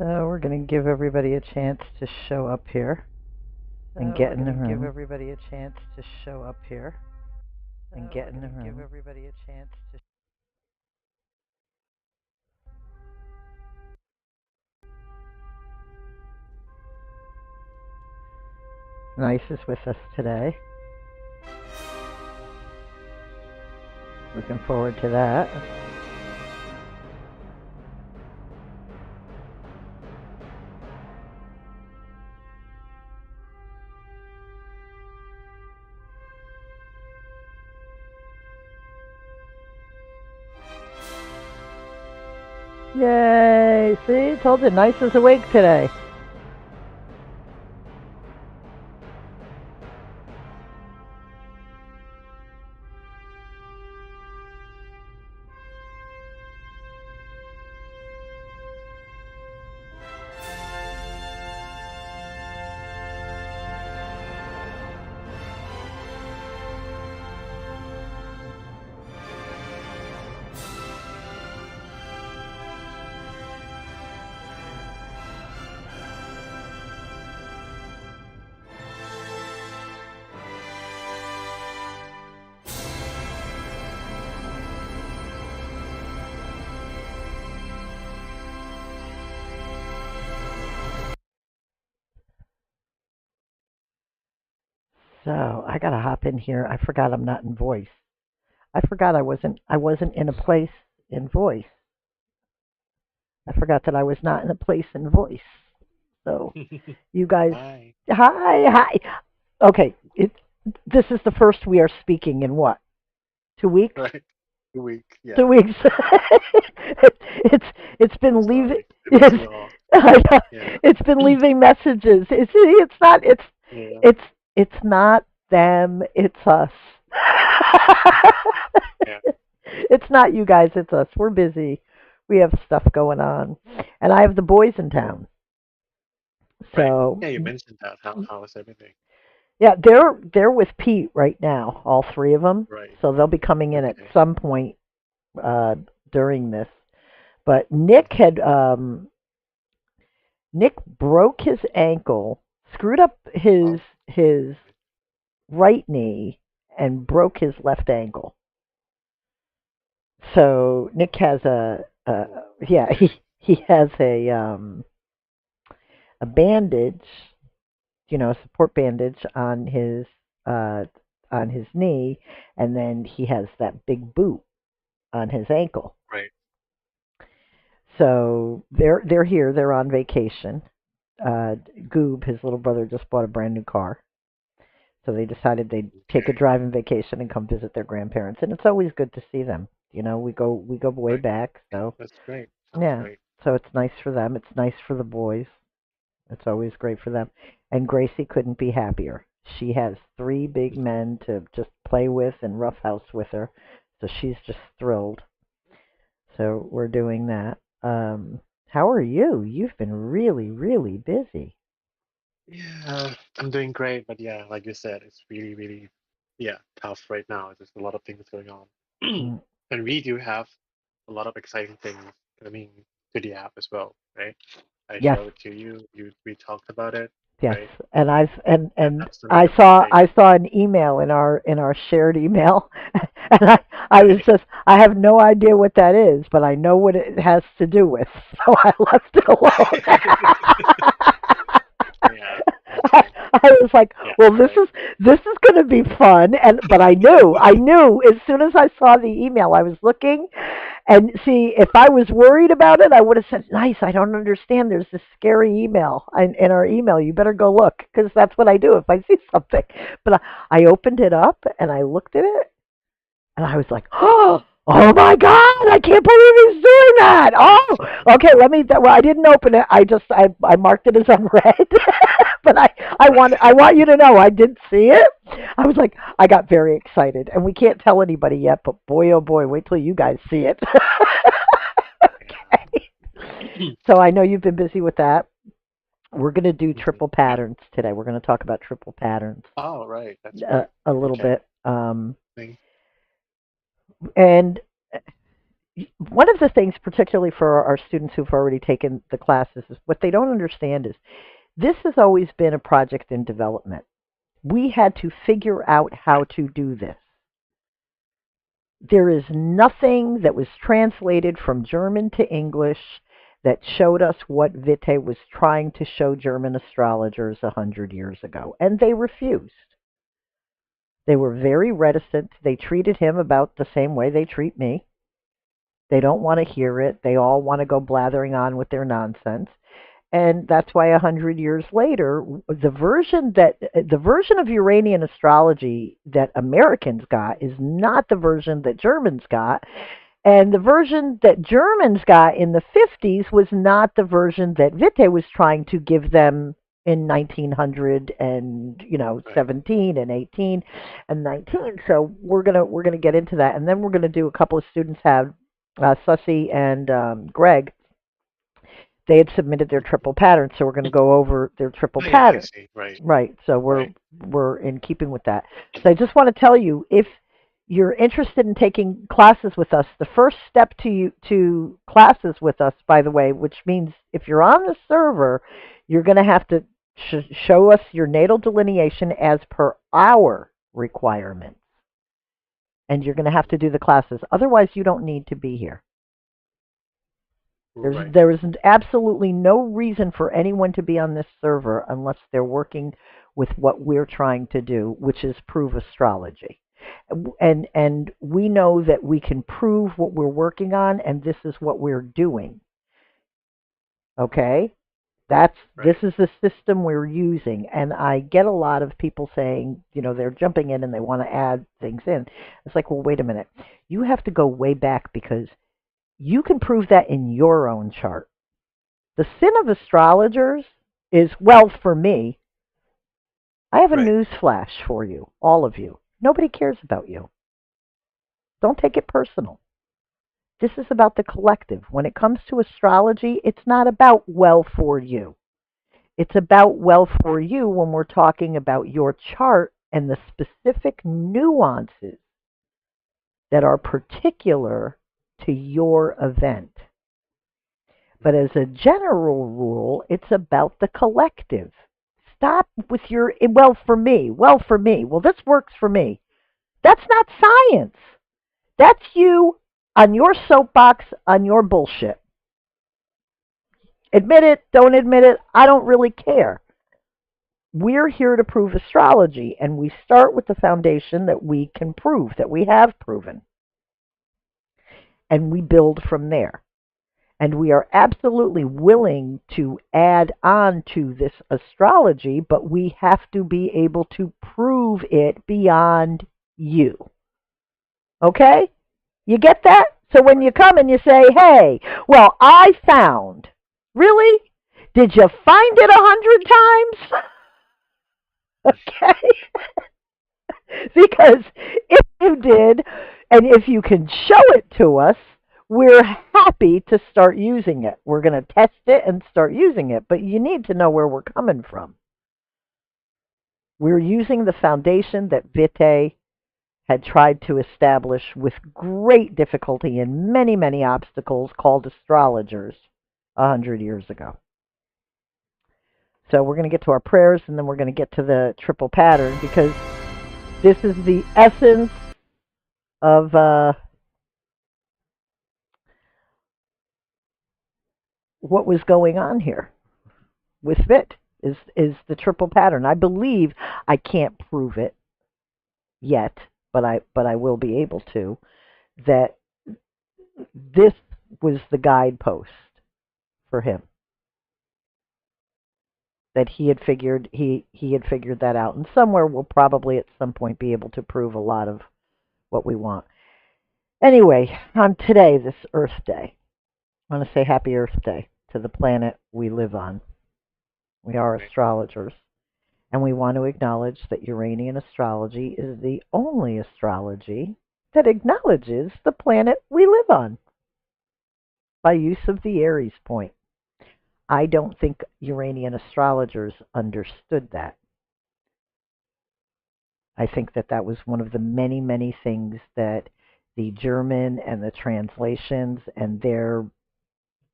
So we're going to give everybody a chance to show up here and get in the room. Give everybody a chance to show up here and get in the room. Give everybody a chance to. Nice is with us today. Looking forward to that. Yay! See, told you, Nice is awake today. So I gotta hop in here. I forgot I'm not in voice. I forgot I wasn't in a place in voice. I forgot that I was not in a place in voice. So you guys, hi. Okay, this is the first we are speaking in what? 2 weeks? Right. 2 weeks. Yeah. 2 weeks. It's been leaving. It's been leaving messages. It's not. It's not them. It's us. Yeah. It's not you guys. It's us. We're busy. We have stuff going on, and I have the boys in town. So yeah, you mentioned that. How is everything? yeah, they're with Pete right now, all three of them. Right. So they'll be coming in at some point during this. But Nick broke his ankle, screwed up his right knee, and broke his left ankle. So Nick has he has a bandage, a support bandage on his knee, and then he has that big boot on his ankle. Right. So they're here. They're on vacation. Goob, his little brother, just bought a brand new car. So they decided they'd take a driving vacation and come visit their grandparents, and it's always good to see them. We go way back. So that's great. Yeah. Great. So it's nice for them. It's nice for the boys. It's always great for them. And Gracie couldn't be happier. She has 3 big men to just play with and roughhouse with her. So she's just thrilled. So we're doing that. How are you? You've been really, really busy. Yeah, I'm doing great, but yeah, like you said, it's really, really, tough right now. There's a lot of things going on, and we do have a lot of exciting things coming to the app as well, right? I showed it to you. We talked about it. Yes, right? And I saw an email in our shared email, and I was just, I have no idea what that is, but I know what it has to do with, so I left it alone. I was like, well, this is going to be fun, but I knew as soon as I saw the email, I was looking, and see, if I was worried about it, I would have said, nice, I don't understand. There's this scary email in our email. You better go look, because that's what I do if I see something. But I opened it up, and I looked at it, and I was like, oh my God, I can't believe he's doing that. Oh, okay, well, I didn't open it. I marked it as unread. But I want you to know I did see it. I was like, I got very excited, and we can't tell anybody yet, but boy, oh boy, wait till you guys see it. Okay. So I know you've been busy with that. We're going to do triple patterns today. We're going to talk about triple patterns. Oh, right. That's a little bit. And one of the things, particularly for our students who've already taken the classes, is what they don't understand is this has always been a project in development. We had to figure out how Right. to do this. There is nothing that was translated from German to English that showed us what Witte was trying to show German astrologers 100 years ago, and they refused. They were very reticent. They treated him about the same way they treat me. They don't want to hear it. They all want to go blathering on with their nonsense. And that's why 100 years later, the version of Uranian astrology that Americans got is not the version that Germans got, and the version that Germans got in the 50s was not the version that Witte was trying to give them in 1900 and Right. 17 and 18 and 19. So we're gonna get into that, and then we're gonna do a couple of students have Sussy and Greg. They had submitted their triple pattern, so we're going to go over their triple Oh yeah, I pattern. see. Right. Right. So Right. we're in keeping with that. So I just want to tell you, if you're interested in taking classes with us, the first step to classes with us, by the way, which means if you're on the server, you're going to have to show us your natal delineation as per our requirements, and you're going to have to do the classes. Otherwise, you don't need to be here. Right. There is absolutely no reason for anyone to be on this server unless they're working with what we're trying to do, which is prove astrology. And we know that we can prove what we're working on, and this is what we're doing. Okay? This Right. is the system we're using, and I get a lot of people saying, they're jumping in and they want to add things in. It's like, well, wait a minute. You have to go way back because you can prove that in your own chart. The sin of astrologers is, well, for me, I have a Right. news flash for you, all of you. Nobody cares about you. Don't take it personal. This is about the collective. When it comes to astrology, it's not about well for you. It's about well for you when we're talking about your chart and the specific nuances that are particular to your event. But as a general rule, it's about the collective. Stop with your, well, for me, well, for me. Well, this works for me. That's not science. That's you on your soapbox, on your bullshit. Admit it, don't admit it, I don't really care. We're here to prove astrology, and we start with the foundation that we can prove, that we have proven, and we build from there. And we are absolutely willing to add on to this astrology, but we have to be able to prove it beyond you. Okay? You get that? So when you Right. come and you say, hey, well, I found, really? Did you find it 100 times? Okay? Because if you did, and if you can show it to us, we're happy to start using it. We're going to test it and start using it, but you need to know where we're coming from. We're using the foundation that Witte had tried to establish with great difficulty and many, many obstacles called astrologers 100 years ago. So we're going to get to our prayers and then we're going to get to the triple pattern because this is the essence of what was going on here with Fit is the triple pattern. I believe I can't prove it yet, but I will be able to that this was the guidepost for him. That he had figured that out, and somewhere we'll probably at some point be able to prove a lot of what we want. Anyway, on today, this Earth Day, I want to say Happy Earth Day to the planet we live on. We are Right. astrologers. And we want to acknowledge that Uranian astrology is the only astrology that acknowledges the planet we live on by use of the Aries point. I don't think Uranian astrologers understood that. I think that that was one of the many, many things that the German and the translations and their,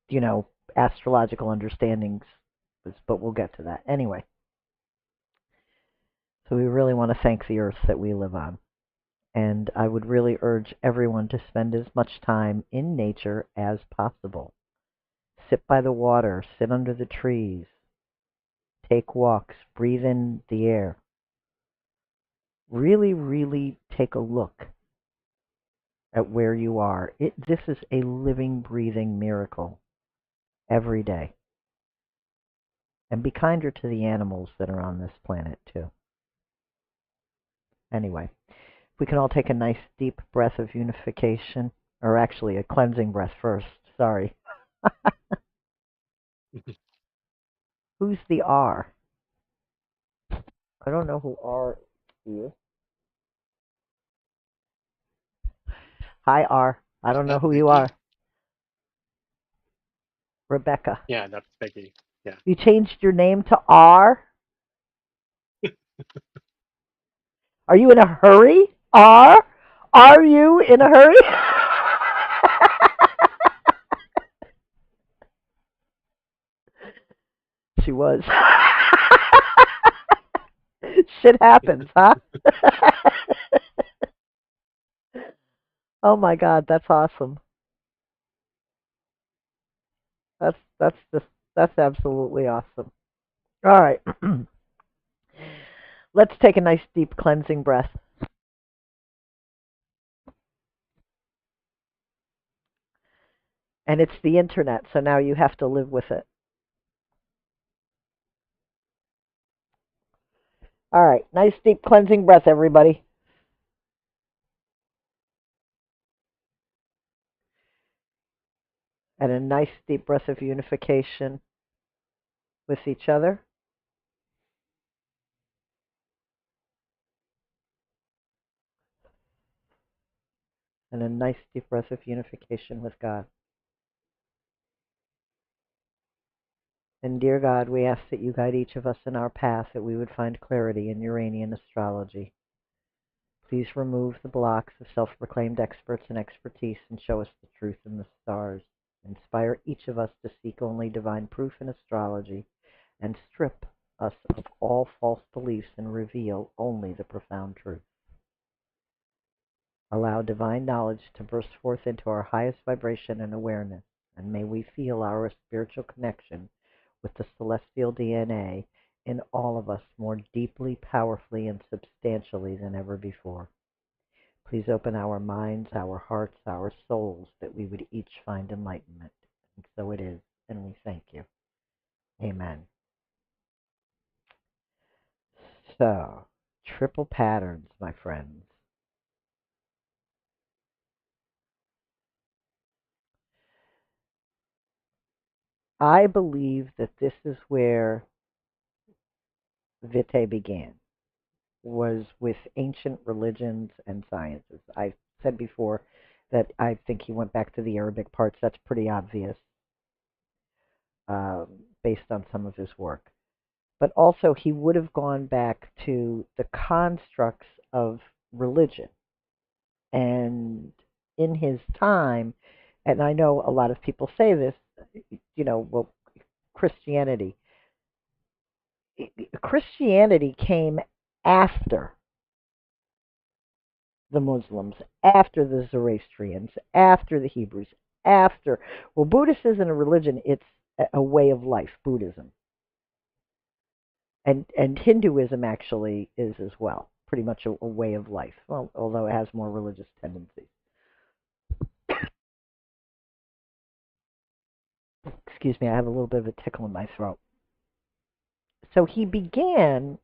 you know, astrological understandings, but we'll get to that. Anyway, so we really want to thank the earth that we live on. And I would really urge everyone to spend as much time in nature as possible. Sit by the water, sit under the trees, take walks, breathe in the air. Really, really take a look at where you are. This is a living, breathing miracle every day. And be kinder to the animals that are on this planet, too. Anyway, we can all take a nice deep breath of unification, or actually a cleansing breath first. Sorry. Who's the R? I don't know who R is. Hi, R. I Is don't know that who you Vicky? are. Rebecca. Yeah, that's Becky. Yeah. You changed your name to R? Are you in a hurry? R? Are you in a hurry? She was. Shit happens, huh? Oh my God, that's awesome. That's absolutely awesome. All right. Let's take a nice deep cleansing breath. And it's the internet, so now you have to live with it. All right, nice deep cleansing breath, everybody. And a nice deep breath of unification with each other. And a nice deep breath of unification with God. And dear God, we ask that you guide each of us in our path, that we would find clarity in Uranian astrology. Please remove the blocks of self-proclaimed experts and expertise and show us the truth in the stars. Inspire each of us to seek only divine proof in astrology and strip us of all false beliefs and reveal only the profound truth. Allow divine knowledge to burst forth into our highest vibration and awareness, and may we feel our spiritual connection with the celestial DNA in all of us more deeply, powerfully, and substantially than ever before. Please open our minds, our hearts, our souls, that we would each find enlightenment. And so it is, and we thank you. Amen. So, triple patterns, my friends. I believe that this is where Vitae began, was with ancient religions and sciences. I said before that I think he went back to the Arabic parts. That's pretty obvious based on some of his work. But also, he would have gone back to the constructs of religion. And in his time, and I know a lot of people say this, well, Christianity. Christianity came after the Muslims, after the Zoroastrians, after the Hebrews, after. Well, Buddhism isn't a religion, it's a way of life, Buddhism. And Hinduism actually is as well, pretty much a way of life, well, although it has more religious tendencies. Excuse me, I have a little bit of a tickle in my throat. So he began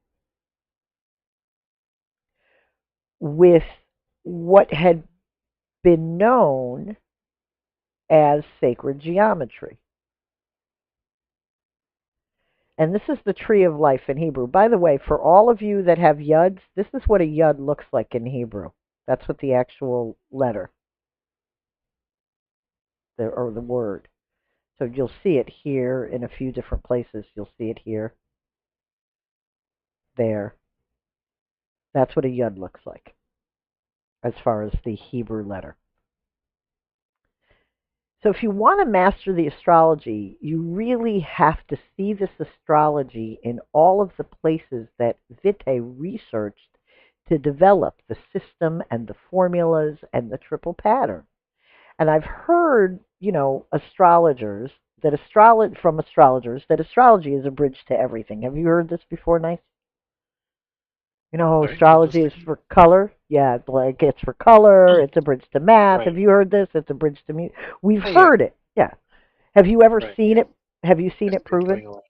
with what had been known as sacred geometry. And this is the tree of life in Hebrew. By the way, for all of you that have yuds, this is what a yud looks like in Hebrew. That's what the actual letter, or the word. So you'll see it here in a few different places. You'll see it here, there. That's what a yud looks like as far as the Hebrew letter. So if you want to master the astrology, you really have to see this astrology in all of the places that Vitae researched to develop the system and the formulas and the triple pattern. And I've heard, astrologers from astrologers that astrology is a bridge to everything. Have you heard this before, Nice? You know how Sorry, what was astrology the is for color? Yeah, like it's for color, it's a bridge to math. Have right? you heard this? It's a bridge to music. We've Oh yeah, heard it. Yeah. Have you ever right. seen Yeah, it? Have you seen it's it been proven? going on.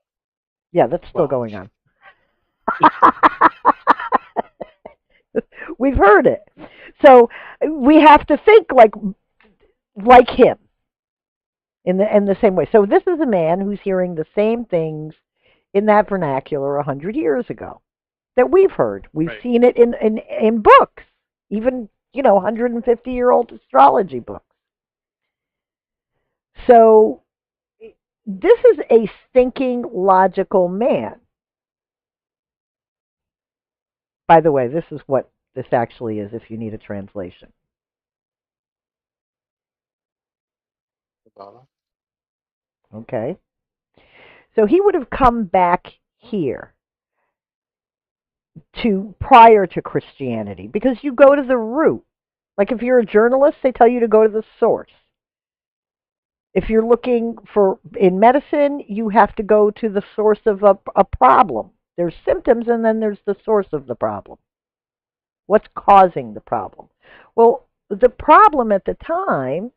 Yeah, that's still Well, going on. We've heard it. So we have to think like him in the same way. So this is a man who's hearing the same things in that vernacular 100 years ago that we've heard. We've right. seen it in books, even 150-year-old astrology books. So this is a thinking, logical man. By the way, this is what this actually is if you need a translation. Kabbalah. Okay? So he would have come back here to prior to Christianity because you go to the root. Like if you're a journalist, they tell you to go to the source. If you're looking for in medicine, you have to go to the source of a problem. There's symptoms and then there's the source of the problem. What's causing the problem? Well, the problem at the time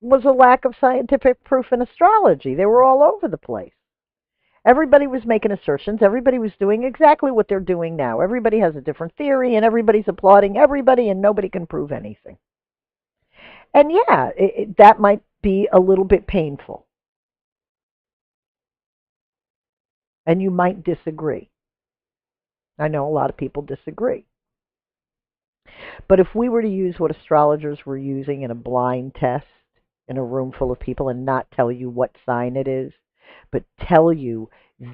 was a lack of scientific proof in astrology. They were all over the place. Everybody was making assertions. Everybody was doing exactly what they're doing now. Everybody has a different theory, and everybody's applauding everybody, and nobody can prove anything. And yeah, that might be a little bit painful, and you might disagree. I know a lot of people disagree. But if we were to use what astrologers were using in a blind test in a room full of people and not tell you what sign it is, but tell you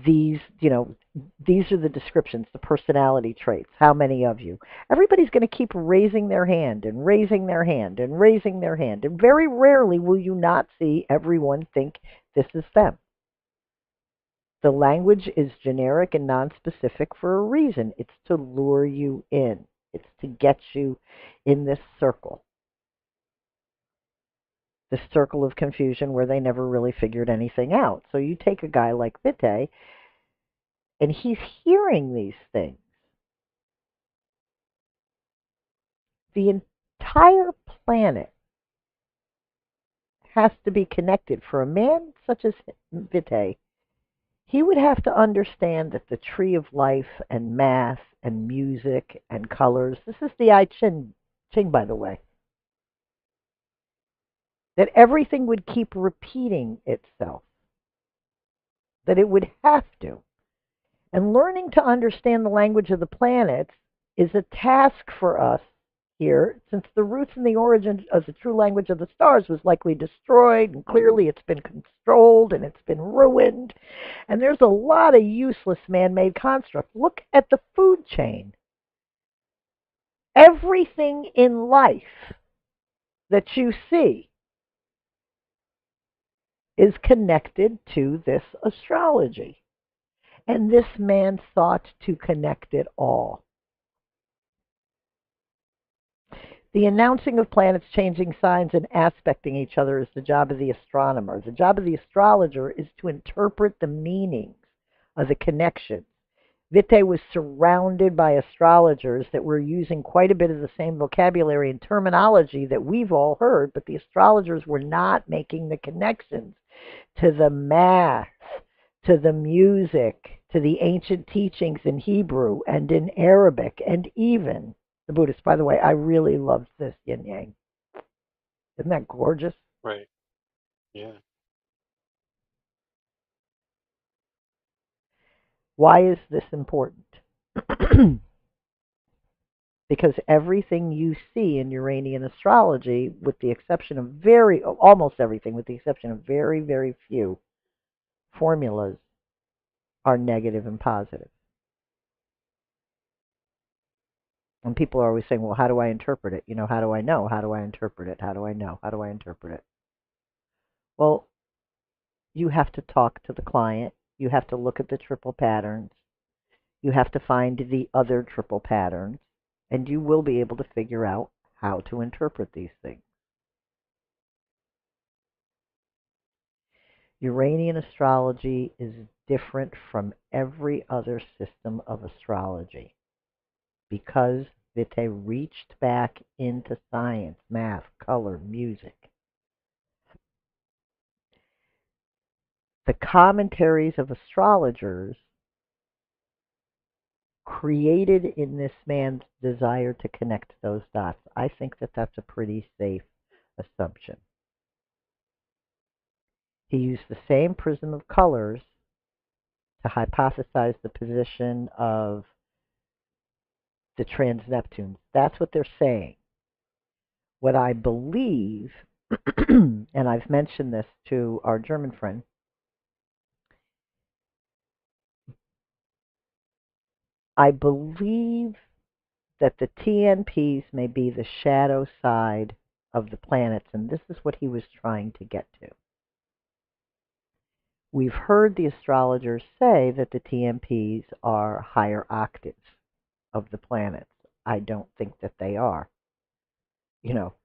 these, these are the descriptions, the personality traits, how many of you, everybody's going to keep raising their hand and raising their hand and raising their hand. And very rarely will you not see everyone think this is them. The language is generic and nonspecific for a reason. It's to lure you in. It's to get you in this circle of confusion where they never really figured anything out. So you take a guy like Vitae, and he's hearing these things. The entire planet has to be connected. For a man such as Vitae, he would have to understand that the tree of life and math and music and colors, this is the Ching, by the way, that everything would keep repeating itself, that it would have to. And learning to understand the language of the planets is a task for us here, since the roots and the origin of the true language of the stars was likely destroyed, and clearly it's been controlled and it's been ruined. And there's a lot of useless man made constructs. Look at the food chain. Everything in life that you see is connected to this astrology. And this man sought to connect it all. The announcing of planets changing signs and aspecting each other is the job of the astronomer. The job of the astrologer is to interpret the meanings of the connections. Vitae was surrounded by astrologers that were using quite a bit of the same vocabulary and terminology that we've all heard, but the astrologers were not making the connections to the math, to the music, to the ancient teachings in Hebrew and in Arabic, and even the Buddhists. By the way, I really loved this yin yang. Isn't that gorgeous? Right. Yeah. Why is this important? Because everything you see in Uranian astrology, with the exception of almost everything, with the exception of very, very few formulas, are negative and positive. And people are always saying, well, how do I interpret it? How do I know? How do I interpret it? How do I know? How do I interpret it? Well, you have to talk to the client. You have to look at the triple patterns. You have to find the other triple patterns. And you will be able to figure out how to interpret these things. Uranian astrology is different from every other system of astrology because Vitae reached back into science, math, color, music. The commentaries of astrologers created in this man's desire to connect those dots. I think that that's a pretty safe assumption. He used the same prism of colors to hypothesize the position of the trans-Neptunes. That's what they're saying. What I believe, and I've mentioned this to our German friend, I believe that the TNPs may be the shadow side of the planets, and this is what he was trying to get to. We've heard the astrologers say that the TNPs are higher octaves of the planets. I don't think that they are.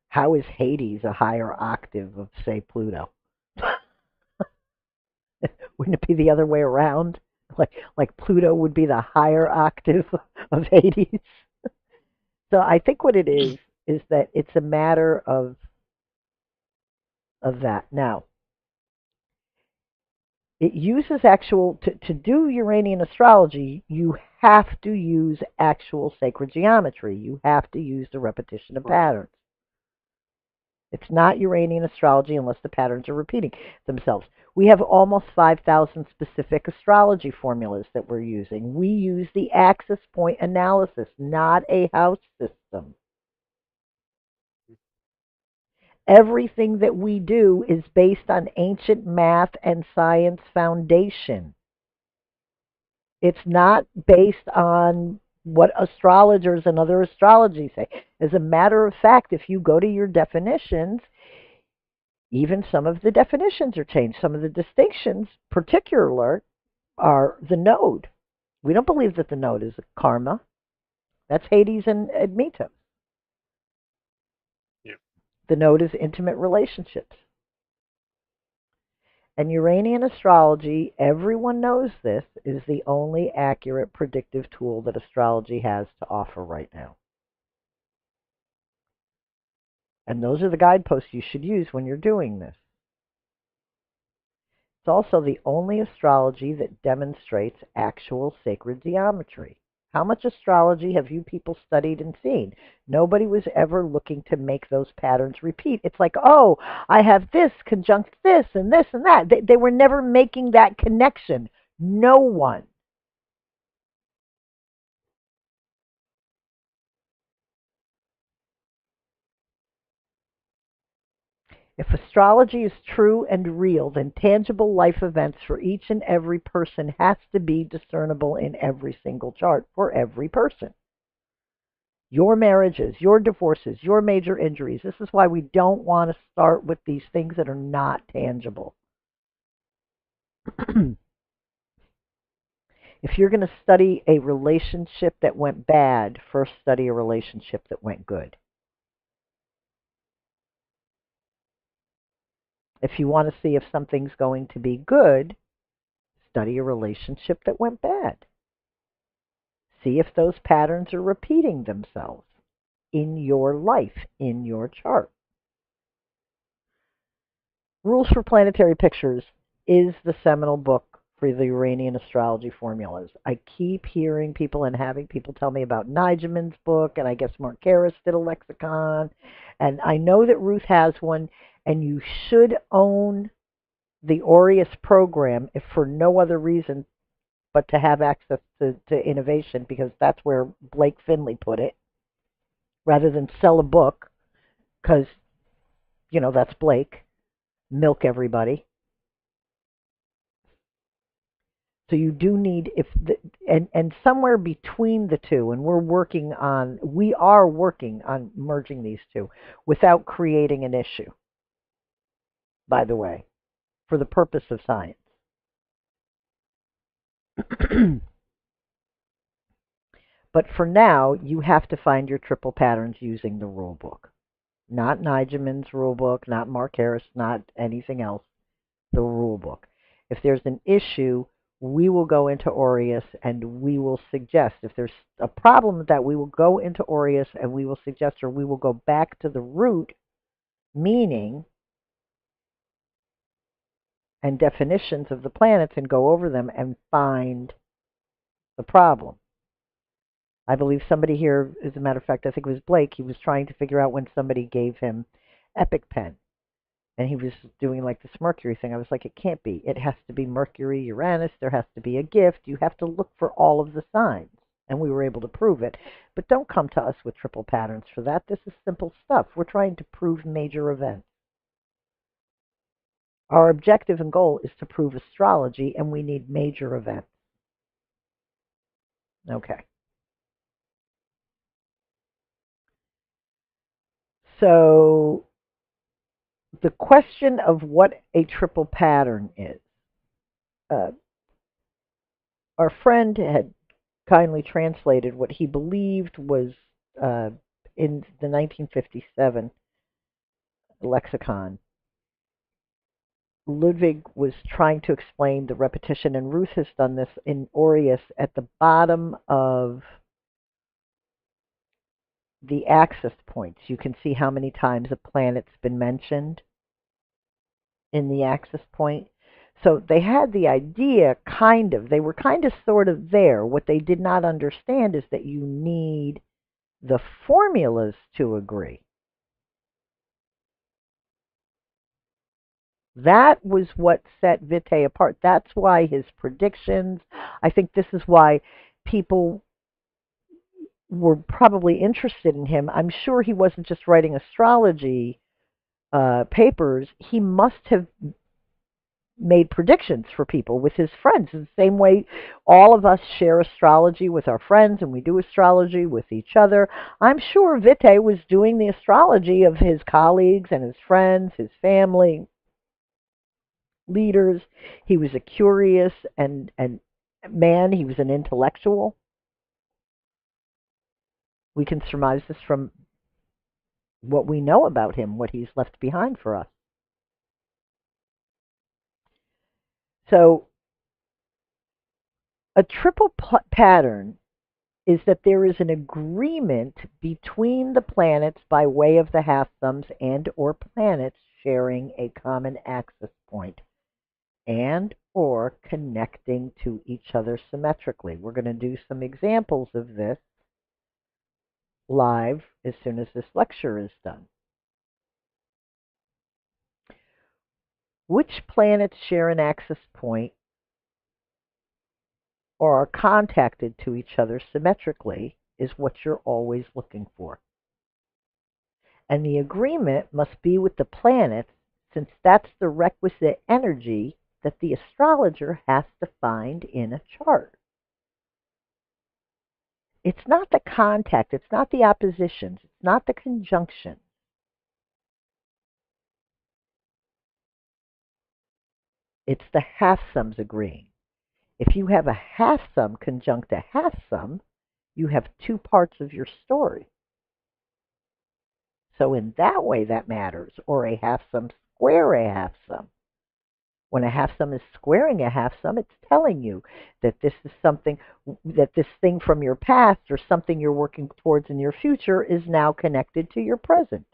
How is Hades a higher octave of, say, Pluto? Wouldn't it be the other way around? Like Pluto would be the higher octave of Hades? So I think what it is that it's a matter of that. Now, it uses to do Uranian astrology, you have to use actual sacred geometry. You have to use the repetition of patterns. It's not Uranian astrology unless the patterns are repeating themselves. We have almost 5,000 specific astrology formulas that we're using. We use the axis point analysis, not a house system. Everything that we do is based on ancient math and science foundation. It's not based on what astrologers and other astrology say. As a matter of fact, if you go to your definitions, even some of the definitions are changed. Some of the distinctions, particular, are the node. We don't believe that the node is karma. That's Hades and Admetos. Yeah. The node is intimate relationships. And Uranian astrology, everyone knows this, is the only accurate predictive tool that astrology has to offer right now. And those are the guideposts you should use when you're doing this. It's also the only astrology that demonstrates actual sacred geometry. How much astrology have you people studied and seen? Nobody was ever looking to make those patterns repeat. It's like, oh, I have this conjunct this and this and that. They were never making that connection. No one. If astrology is true and real, then tangible life events for each and every person has to be discernible in every single chart for every person. Your marriages, your divorces, your major injuries. This is why we don't want to start with these things that are not tangible. If you're going to study a relationship that went bad, first study a relationship that went good. If you want to see if something's going to be good, study a relationship that went bad. See if those patterns are repeating themselves in your life, in your chart. Rules for Planetary Pictures is the seminal book for the Uranian astrology formulas. I keep hearing people and having people tell me about Nigelman's book, and I guess Mark Karras did a lexicon, and I know that Ruth has one, and you should own the Aureus program if for no other reason but to have access to innovation, because that's where Blake Finley put it, rather than sell a book, because, that's Blake. Milk everybody. So you do need and somewhere between the two, and we are working on merging these two without creating an issue, by the way, for the purpose of science. But for now, you have to find your triple patterns using the rule book. Not Nigelman's rule book, not Mark Harris, not anything else, the rule book. If there's an issue, we will go into Aureus and we will suggest, if there's a problem with that, we will go into Aureus and we will suggest, or we will go back to the root meaning and definitions of the planets and go over them and find the problem. I believe somebody here, as a matter of fact, I think it was Blake, he was trying to figure out when somebody gave him EpiPen. And he was doing like this Mercury thing. I was like, it can't be. It has to be Mercury, Uranus. There has to be a gift. You have to look for all of the signs. And we were able to prove it. But don't come to us with triple patterns for that. This is simple stuff. We're trying to prove major events. Our objective and goal is to prove astrology, and we need major events. Okay. So the question of what a triple pattern is. Our friend had kindly translated what he believed was in the 1957 lexicon. Ludwig was trying to explain the repetition, and Ruth has done this in Aureus at the bottom of the axis points. You can see how many times a planet's been mentioned in the axis point. So they had the idea, they were kind of sort of there. What they did not understand is that you need the formulas to agree. That was what set Vitae apart. That's why his predictions, I think this is why people were probably interested in him. I'm sure he wasn't just writing astrology papers. He must have made predictions for people with his friends in the same way all of us share astrology with our friends and we do astrology with each other. I'm sure Vitae was doing the astrology of his colleagues and his friends, his family, leaders. He was a curious and man. He was an intellectual. We can surmise this from what we know about him, what he's left behind for us. So a triple pattern is that there is an agreement between the planets by way of the half thumbs and or planets sharing a common axis point and or connecting to each other symmetrically. We're going to do some examples of this live as soon as this lecture is done. Which planets share an axis point or are contacted to each other symmetrically is what you're always looking for. And the agreement must be with the planets, since that's the requisite energy that the astrologer has to find in a chart. It's not the contact, it's not the oppositions, it's not the conjunction. It's the half sums agreeing. If you have a half sum conjunct a half sum, you have two parts of your story. So in that way that matters, or a half sum square a half sum. When a half sum is squaring a half sum, it's telling you that this is something, that this thing from your past or something you're working towards in your future is now connected to your present.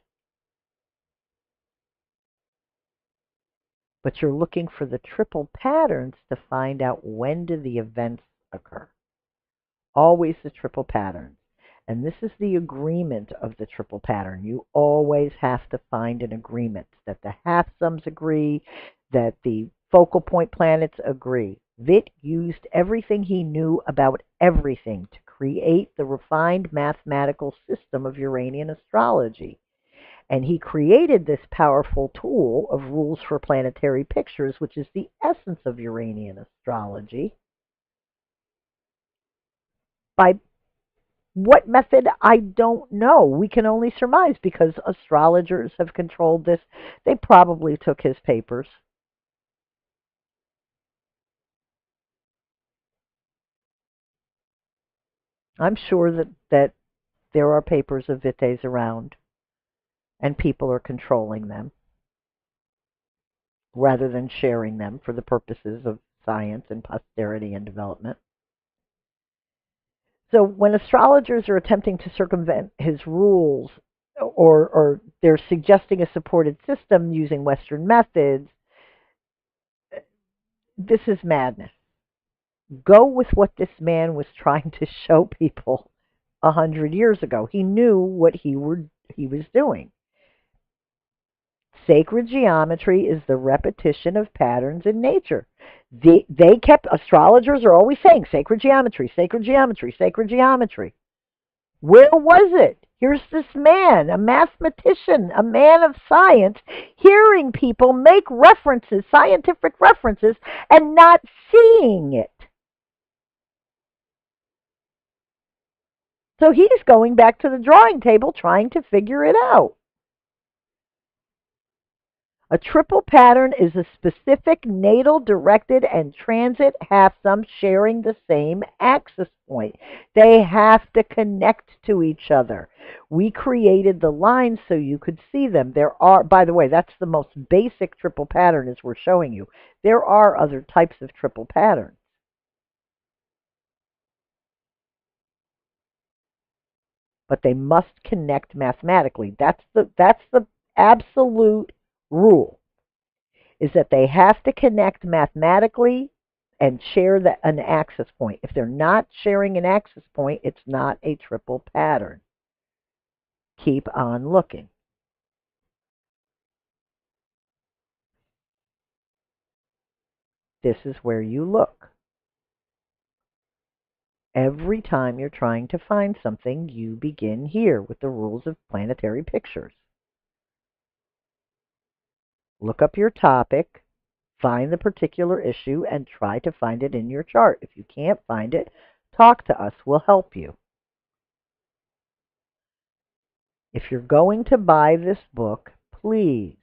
But you're looking for the triple patterns to find out when do the events occur. Always the triple patterns. And this is the agreement of the triple pattern. You always have to find an agreement that the half sums agree, that the focal point planets agree. Witt used everything he knew about everything to create the refined mathematical system of Uranian astrology. And he created this powerful tool of rules for planetary pictures, which is the essence of Uranian astrology. By what method? I don't know. We can only surmise because astrologers have controlled this. They probably took his papers. I'm sure that there are papers of Vites around and people are controlling them rather than sharing them for the purposes of science and posterity and development. So when astrologers are attempting to circumvent his rules, or they're suggesting a supported system using Western methods, this is madness. Go with what this man was trying to show people 100 years ago. He knew what he was doing. Sacred geometry is the repetition of patterns in nature. They kept, astrologers are always saying sacred geometry, sacred geometry, sacred geometry. Where was it? Here's this man, a mathematician, a man of science, hearing people make references, scientific references, and not seeing it. So he's going back to the drawing table trying to figure it out. A triple pattern is a specific natal directed and transit have some sharing the same axis point. They have to connect to each other. We created the lines so you could see them. There are, by the way, that's the most basic triple pattern as we're showing you. There are other types of triple patterns, but they must connect mathematically. That's the absolute rule. Is that they have to connect mathematically and share an axis point. If they're not sharing an axis point, it's not a triple pattern. Keep on looking. This is where you look. Every time you're trying to find something, you begin here with the rules of Planetary Pictures. Look up your topic, find the particular issue, and try to find it in your chart. If you can't find it, talk to us. We'll help you. If you're going to buy this book, please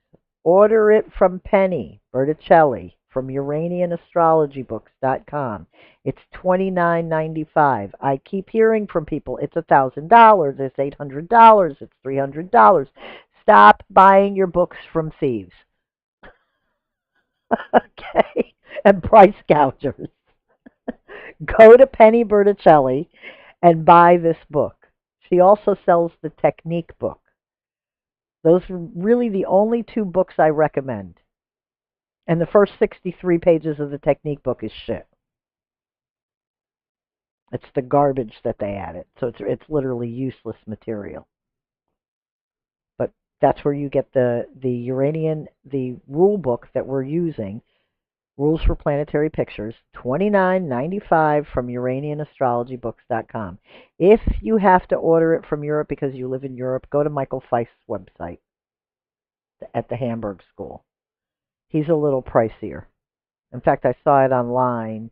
order it from Penny Berticelli from UranianAstrologyBooks.com. It's $29.95. I keep hearing from people it's $1,000, it's $800, it's $300. Stop buying your books from thieves, okay? And price gougers. Go to Penny Berticelli and buy this book. She also sells the Technique book. Those are really the only two books I recommend. And the first 63 pages of the Technique book is shit. It's the garbage that they added. So it's literally useless material. But that's where you get the rule book that we're using, Rules for Planetary Pictures, $29.95 from UranianAstrologyBooks.com. If you have to order it from Europe because you live in Europe, go to Michael Feist's website at the Hamburg School. He's a little pricier. In fact, I saw it online.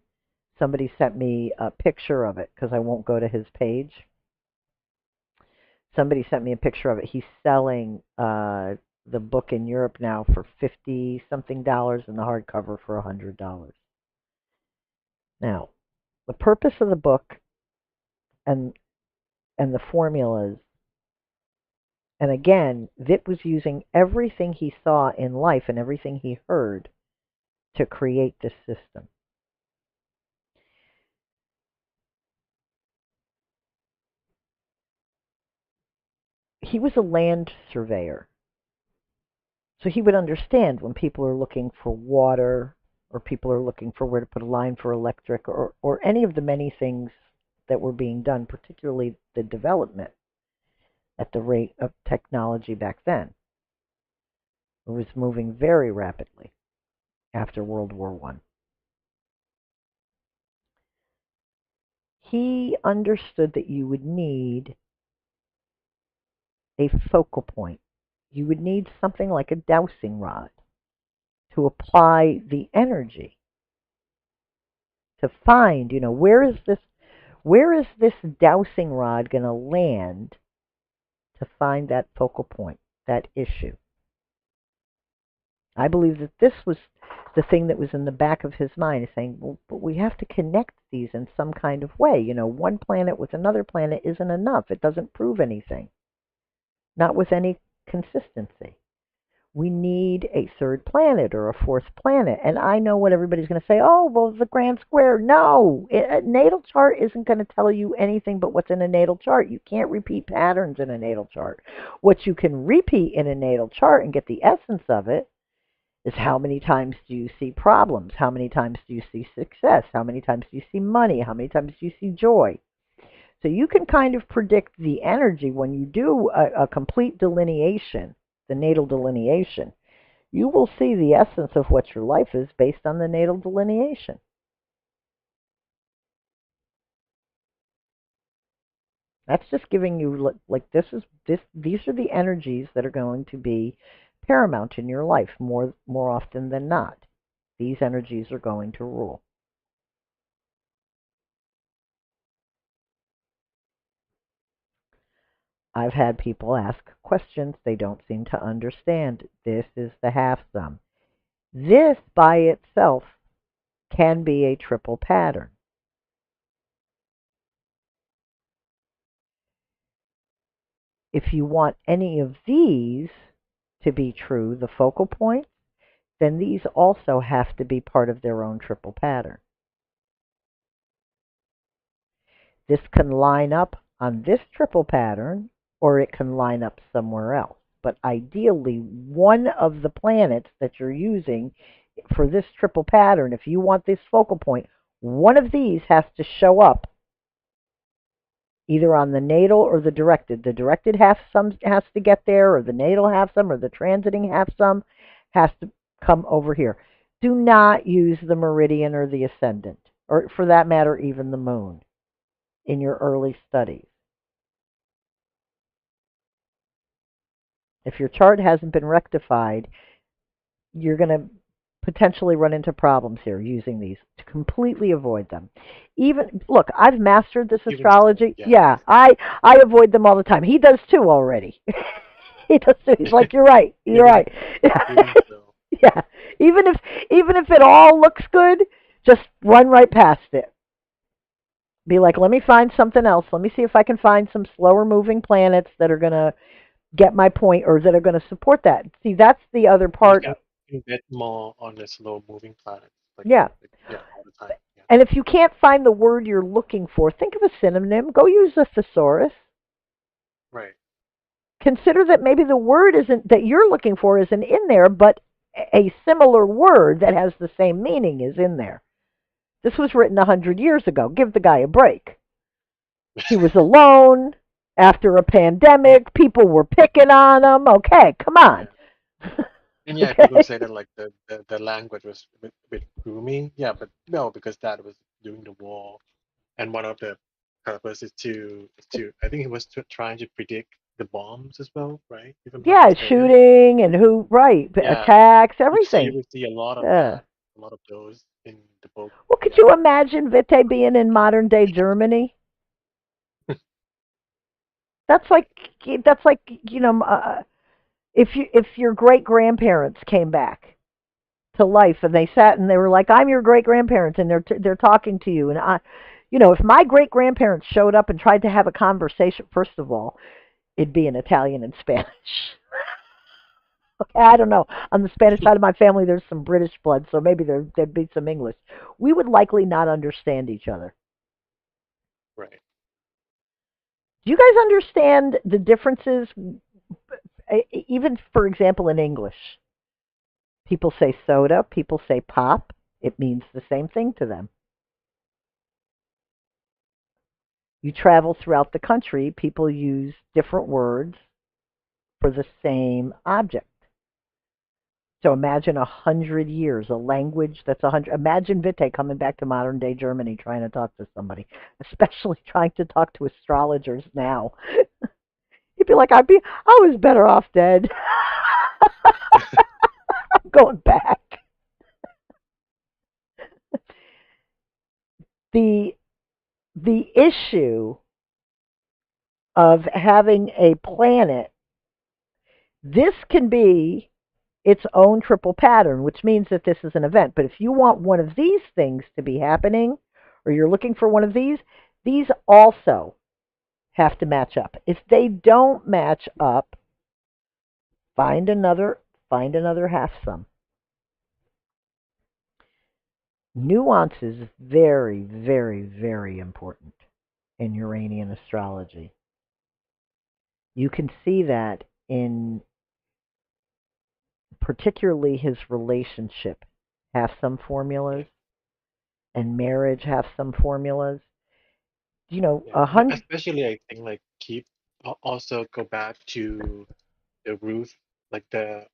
Somebody sent me a picture of it because I won't go to his page. Somebody sent me a picture of it. He's selling the book in Europe now for 50 something dollars and the hardcover for $100. Now, the purpose of the book and the formulas, and again, Vit was using everything he saw in life and everything he heard to create this system. He was a land surveyor. So he would understand when people are looking for water or people are looking for where to put a line for electric or any of the many things that were being done, particularly the development at the rate of technology back then. It was moving very rapidly after World War I. He understood that you would need a focal point. You would need something like a dowsing rod to apply the energy to find, where is this Where is this dowsing rod going to land to find that focal point, that issue? I believe that this was the thing that was in the back of his mind, saying, well, but we have to connect these in some kind of way. You know, one planet with another planet isn't enough. It doesn't prove anything, not with any consistency. We need a third planet or a fourth planet. And I know what everybody's going to say, oh, well, the grand square. No, a natal chart isn't going to tell you anything but what's in a natal chart. You can't repeat patterns in a natal chart. What you can repeat in a natal chart and get the essence of it is how many times do you see problems? How many times do you see success? How many times do you see money? How many times do you see joy? So you can kind of predict the energy when you do a complete delineation, the natal delineation. You will see the essence of what your life is based on the natal delineation. That's just giving you like these are the energies that are going to be paramount in your life more often than not. These energies are going to rule. I've had people ask questions they don't seem to understand. This is the half sum. This by itself can be a triple pattern. If you want any of these to be true, the focal points, then these also have to be part of their own triple pattern. This can line up on this triple pattern, or it can line up somewhere else. But ideally, one of the planets that you're using for this triple pattern, if you want this focal point, one of these has to show up either on the natal or the directed. The directed half sum has to get there, or the natal half sum, or the transiting half sum has to come over here. Do not use the meridian or the ascendant, or for that matter, even the moon in your early studies. If your chart hasn't been rectified, you're going to potentially run into problems here using these. To completely avoid them. Even look, I've mastered this Even so, astrology. yeah. Yeah, I avoid them all the time. He does too already. He does too. He's like, you're right. You're right. Even so. Yeah. Even if it all looks good, just run right past it. Be like, let me find something else. Let me see if I can find some slower moving planets that are going to get my point or that are going to support that. See, that's the other part. Yeah, you bet more on the slow moving planets. Yeah. Yeah, all the time. Yeah. And if you can't find the word you're looking for, think of a synonym. Go use a thesaurus. Right. Consider that maybe the word isn't that you're looking for isn't in there, but a similar word that has the same meaning is in there. This was written 100 years ago. Give the guy a break. He was alone after a pandemic. People were picking on him. Okay, come on. Yeah. And yeah, people Okay. say that like the language was a bit gloomy. Yeah, but no, because that was during the war, and one of the purposes to I think he was trying to predict the bombs as well, right? If I'm not Yeah, mistaken. shooting and who, right, Yeah, attacks, you everything. would see a lot of Uh, that, a lot of those in the book. well, could Yeah. you imagine Vite being in modern day Germany? That's like that's like if your great grandparents came back to life and they sat and they were like, I'm your great grandparents, and they're talking to you, and if my great grandparents showed up and tried to have a conversation, first of all, it'd be in Italian and Spanish. Okay, I don't know. On the Spanish side of my family, there's some British blood, so maybe there'd be some English. We would likely not understand each other. Right. Do you guys understand the differences, even for example, in English? People say soda, people say pop. It means the same thing to them. You travel throughout the country, people use different words for the same object. So imagine 100 years, a language that's 100. Imagine Vite coming back to modern day Germany trying to talk to somebody, especially trying to talk to astrologers now. He'd be like, I was better off dead. I'm going back. The the issue of having a planet, this can be its own triple pattern, which means that this is an event. But if you want one of these things to be happening, or you're looking for one of these also have to match up. If they don't match up, find another half sum. Nuance is very, very, very important in Uranian astrology. You can see that in particularly his relationship have some Yeah. formulas, and marriage have some formulas. You know, Yeah. a hundred. Especially I think like keep also go back to the root, like the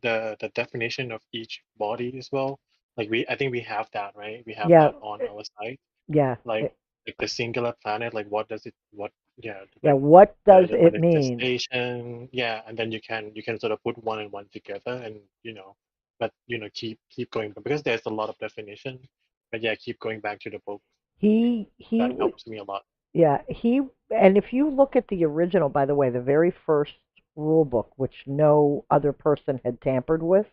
the definition of each body as well. Like I think we have that, right? We have Yeah, that on our site. yeah, Like the singular planet, like what does it what yeah, yeah. when What does the it mean? manifestation, yeah, and then you can sort of put one and one together and but keep going because there's a lot of definition. But yeah, keep going back to the book. He That helps me a lot. yeah, he, and if you look at the original, by the way, the very first rule book, which no other person had tampered with,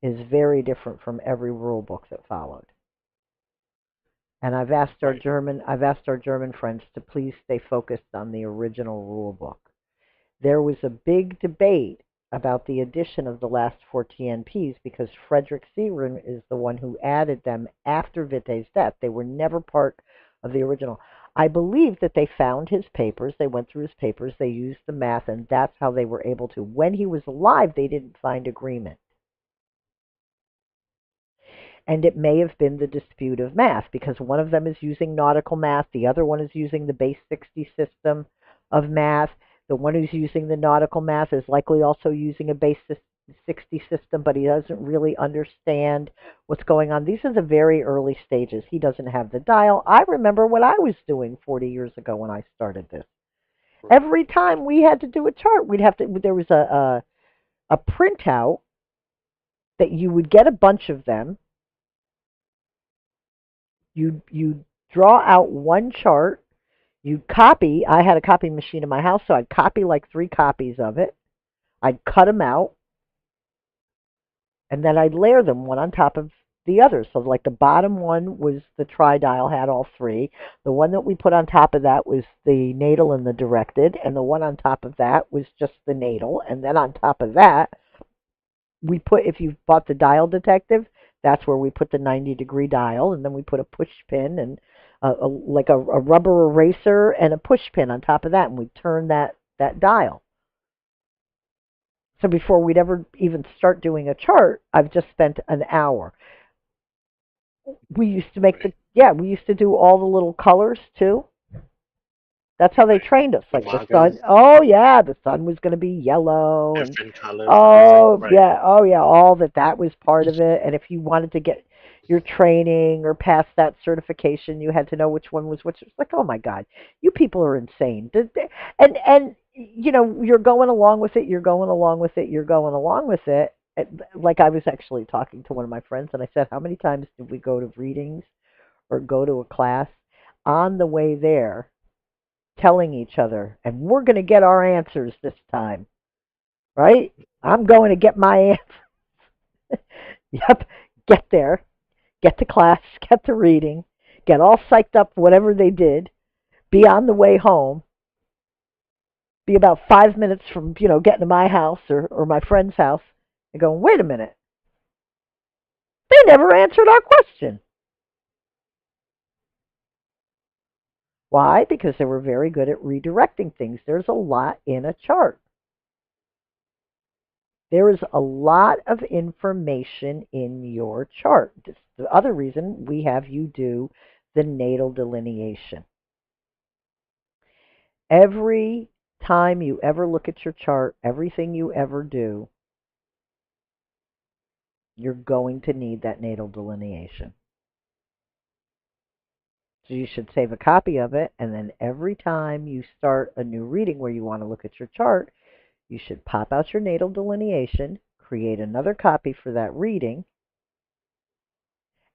is very different from every rule book that followed. And Right. I've asked our German friends to please stay focused on the original rule book. There was a big debate about the addition of the last four TNPs because Frederick Seagram is the one who added them after Vitae's death. They were never part of the original. I believe that they found his papers, they went through his papers, they used the math, and that's how they were able to. When he was alive, they didn't find agreement. And it may have been the dispute of math because one of them is using nautical math, the other one is using the base 60 system of math. The one who's using the nautical math is likely also using a base 60 system, but he doesn't really understand what's going on. These are the very early stages. He doesn't have the dial. I remember what I was doing 40 years ago when I started this. Right. Every time we had to do a chart, there was a printout that you would get a bunch of them. You draw out one chart. You copy. I had a copy machine in my house, so I'd copy like 3 copies of it. I'd cut them out, and then I'd layer them one on top of the other. So, like the bottom one was the tri-dial, had all three. The one that we put on top of that was the natal and the directed, and the one on top of that was just the natal. And then on top of that, we put, if you bought the dial detective, that's where we put the 90-degree dial, and then we put a push pin and like a rubber eraser and a push pin on top of that, and we turn that dial. So before we'd ever even start doing a chart, I've just spent an hour. We used to make Right. we used to do all the little colors too. That's how they Right. trained us. The Like the sun. markers, Oh yeah, the sun was going to be yellow, and different colors to use it. Right. oh yeah, all that was part of it. And if you wanted to get your training or pass that certification, you had to know which one was which. It's like, oh my God, you people are insane. And you're going along with it. You're going along with it. You're going along with it. Like I was actually talking to one of my friends, and I said, how many times did we go to readings or go to a class on the way there? Telling each other, and we're going to get our answers this time, right? I'm going to get my answer. Yep, get there, get to class, get to reading, get all psyched up, whatever they did, be on the way home, be about 5 minutes from, getting to my house or my friend's house, and going, wait a minute, they never answered our question. Why? Because they were very good at redirecting things. There's a lot in a chart. There is a lot of information in your chart. This is the other reason we have you do the natal delineation. Every time you ever look at your chart, everything you ever do, you're going to need that natal delineation. So you should save a copy of it, and then every time you start a new reading where you want to look at your chart, you should pop out your natal delineation, create another copy for that reading,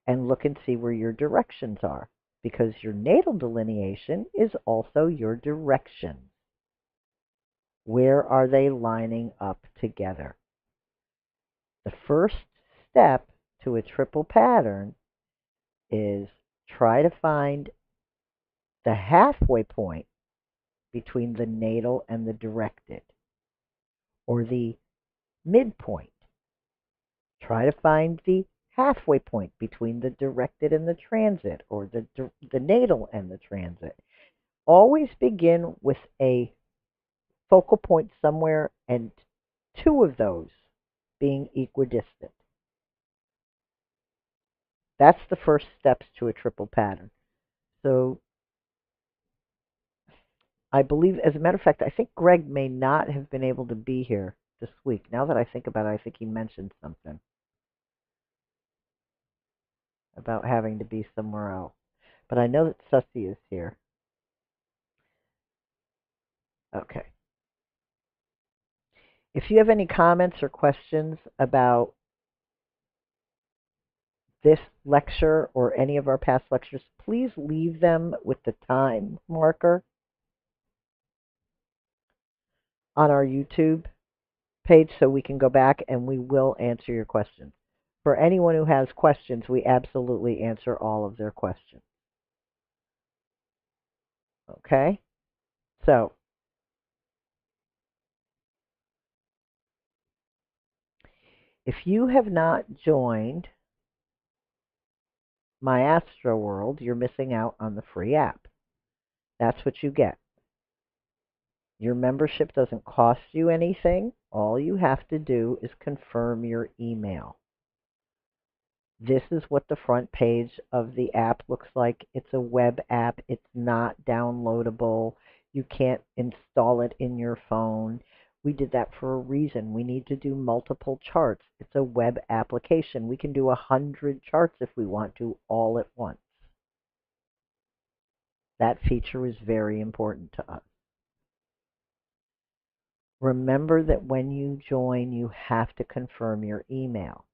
and look and see where your directions are. because your natal delineation is also your directions. Where are they lining up together? The first step to a triple pattern is try to find the halfway point between the natal and the directed, or the midpoint. Try to find the halfway point between the directed and the transit, or the natal and the transit. Always begin with a focal point somewhere, and two of those being equidistant. That's the first steps to a triple pattern. So I believe, as a matter of fact, I think Greg may not have been able to be here this week. Now that I think about it, I think he mentioned something about having to be somewhere else. But I know that Sussy is here. Okay. If you have any comments or questions about this lecture or any of our past lectures, please leave them with the time marker on our YouTube page so we can go back and we will answer your questions. For anyone who has questions, we absolutely answer all of their questions. Okay? So, if you have not joined my Astro World, you're missing out on the free app. That's what you get. Your membership doesn't cost you anything. All you have to do is confirm your email. This is what the front page of the app looks like. It's a web app. It's not downloadable. You can't install it in your phone. We did that for a reason. We need to do multiple charts. It's a web application. We can do 100 charts if we want to all at once. That feature is very important to us. Remember that when you join, you have to confirm your email.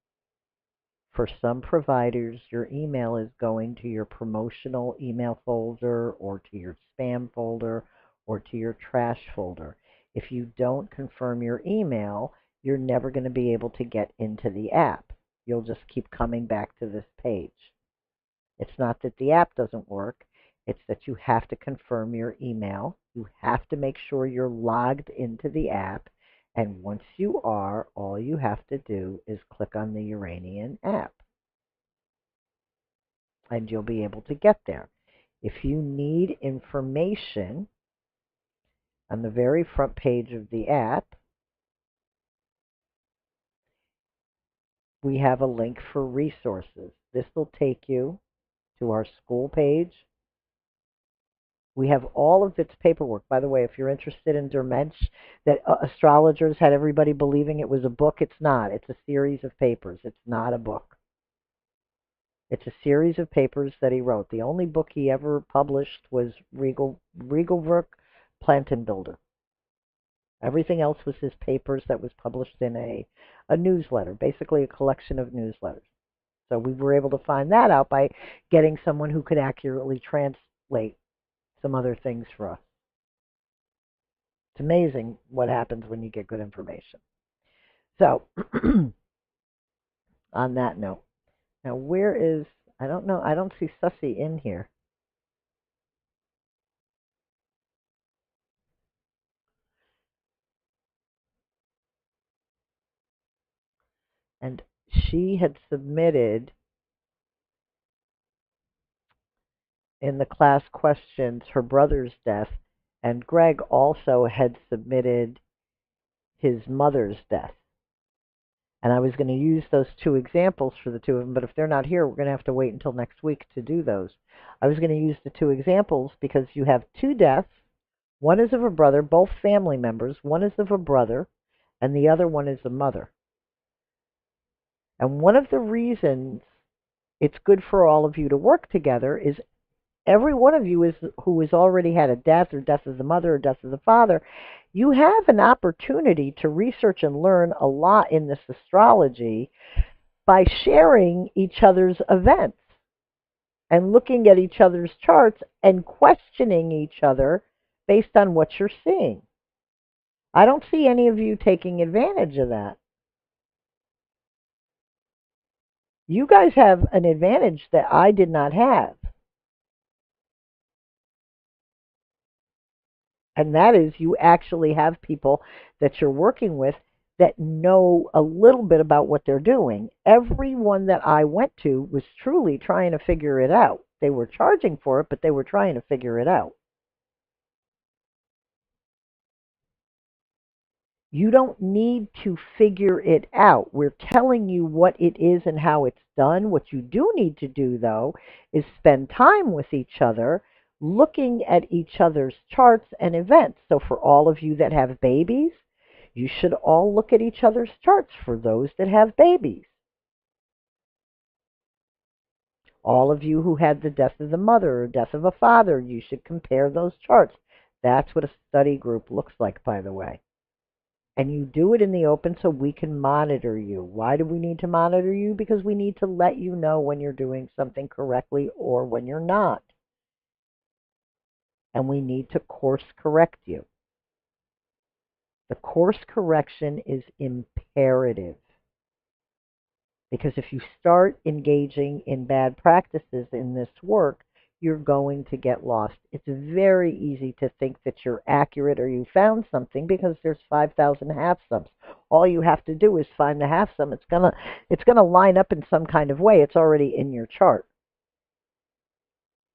For some providers, your email is going to your promotional email folder or to your spam folder or to your trash folder. If you don't confirm your email, you're never going to be able to get into the app. You'll just keep coming back to this page. It's not that the app doesn't work. It's that you have to confirm your email. You have to make sure you're logged into the app. And once you are, all you have to do is click on the Uranian app. And you'll be able to get there. If you need information, on the very front page of the app, we have a link for resources. This will take you to our school page. We have all of its paperwork. By the way, if you're interested in Dermensch, that astrologers had everybody believing it was a book, it's not. It's a series of papers. It's not a book. It's a series of papers that he wrote. The only book he ever published was Regelwerk Plantenbilder. Everything else was his papers that was published in a newsletter, basically a collection of newsletters. So we were able to find that out by getting someone who could accurately translate some other things for us. It's amazing what happens when you get good information. So, on that note, now where is, I don't know, I don't see Sussy in here. And she had submitted in the class questions her brother's death, and Greg also had submitted his mother's death. And I was going to use those two examples for the two of them, but if they're not here, we're going to have to wait until next week to do those. I was going to use the two examples because you have two deaths. One is of a brother, both family members. One is of a brother, and the other one is a mother. And one of the reasons it's good for all of you to work together is every one of you who has already had a death or death of the mother or death of the father, you have an opportunity to research and learn a lot in this astrology by sharing each other's events. and looking at each other's charts and questioning each other based on what you're seeing. I don't see any of you taking advantage of that. You guys have an advantage that I did not have, and that is you actually have people that you're working with that know a little bit about what they're doing. Everyone that I went to was truly trying to figure it out. They were charging for it, but they were trying to figure it out. You don't need to figure it out. We're telling you what it is and how it's done. What you do need to do, though, is spend time with each other, looking at each other's charts and events. So, for all of you that have babies, you should all look at each other's charts for those that have babies. All of you who had the death of the mother or death of a father, you should compare those charts. That's what a study group looks like, by the way. And you do it in the open so we can monitor you. Why do we need to monitor you? Because we need to let you know when you're doing something correctly or when you're not. And we need to course correct you. The course correction is imperative. Because if you start engaging in bad practices in this work, you're going to get lost. It's very easy to think that you're accurate or you found something because there's 5,000 half sums. All you have to do is find the half sum. It's gonna line up in some kind of way. It's already in your chart.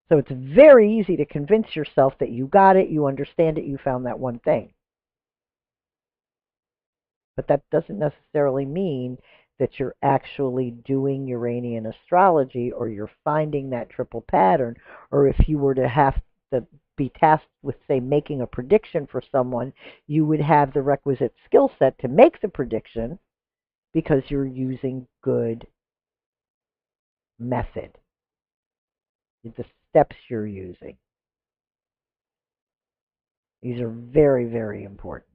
So it's very easy to convince yourself that you got it, you understand it, you found that one thing. But that doesn't necessarily mean that you're actually doing Uranian astrology or you're finding that triple pattern, or if you were to have to be tasked with, say, making a prediction for someone, you would have the requisite skill set to make the prediction because you're using good method, the steps you're using. These are very, very important.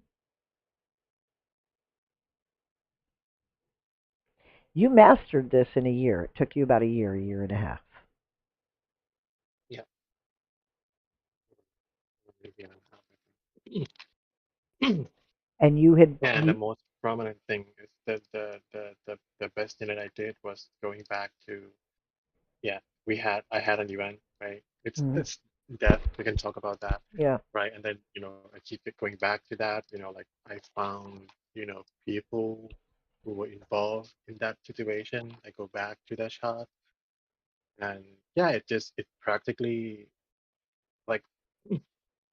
You mastered this in a year. It took you about a year and a half. Yeah. Maybe an hour, I think. And you had, Yeah, and the most prominent thing is that the best thing that I did was going back to, yeah, I had an event, right? It's death. We can talk about that, yeah. right? And then, I keep it going back to that, like I found, people who were involved in that situation. I go back to that shot, and yeah, it practically, like,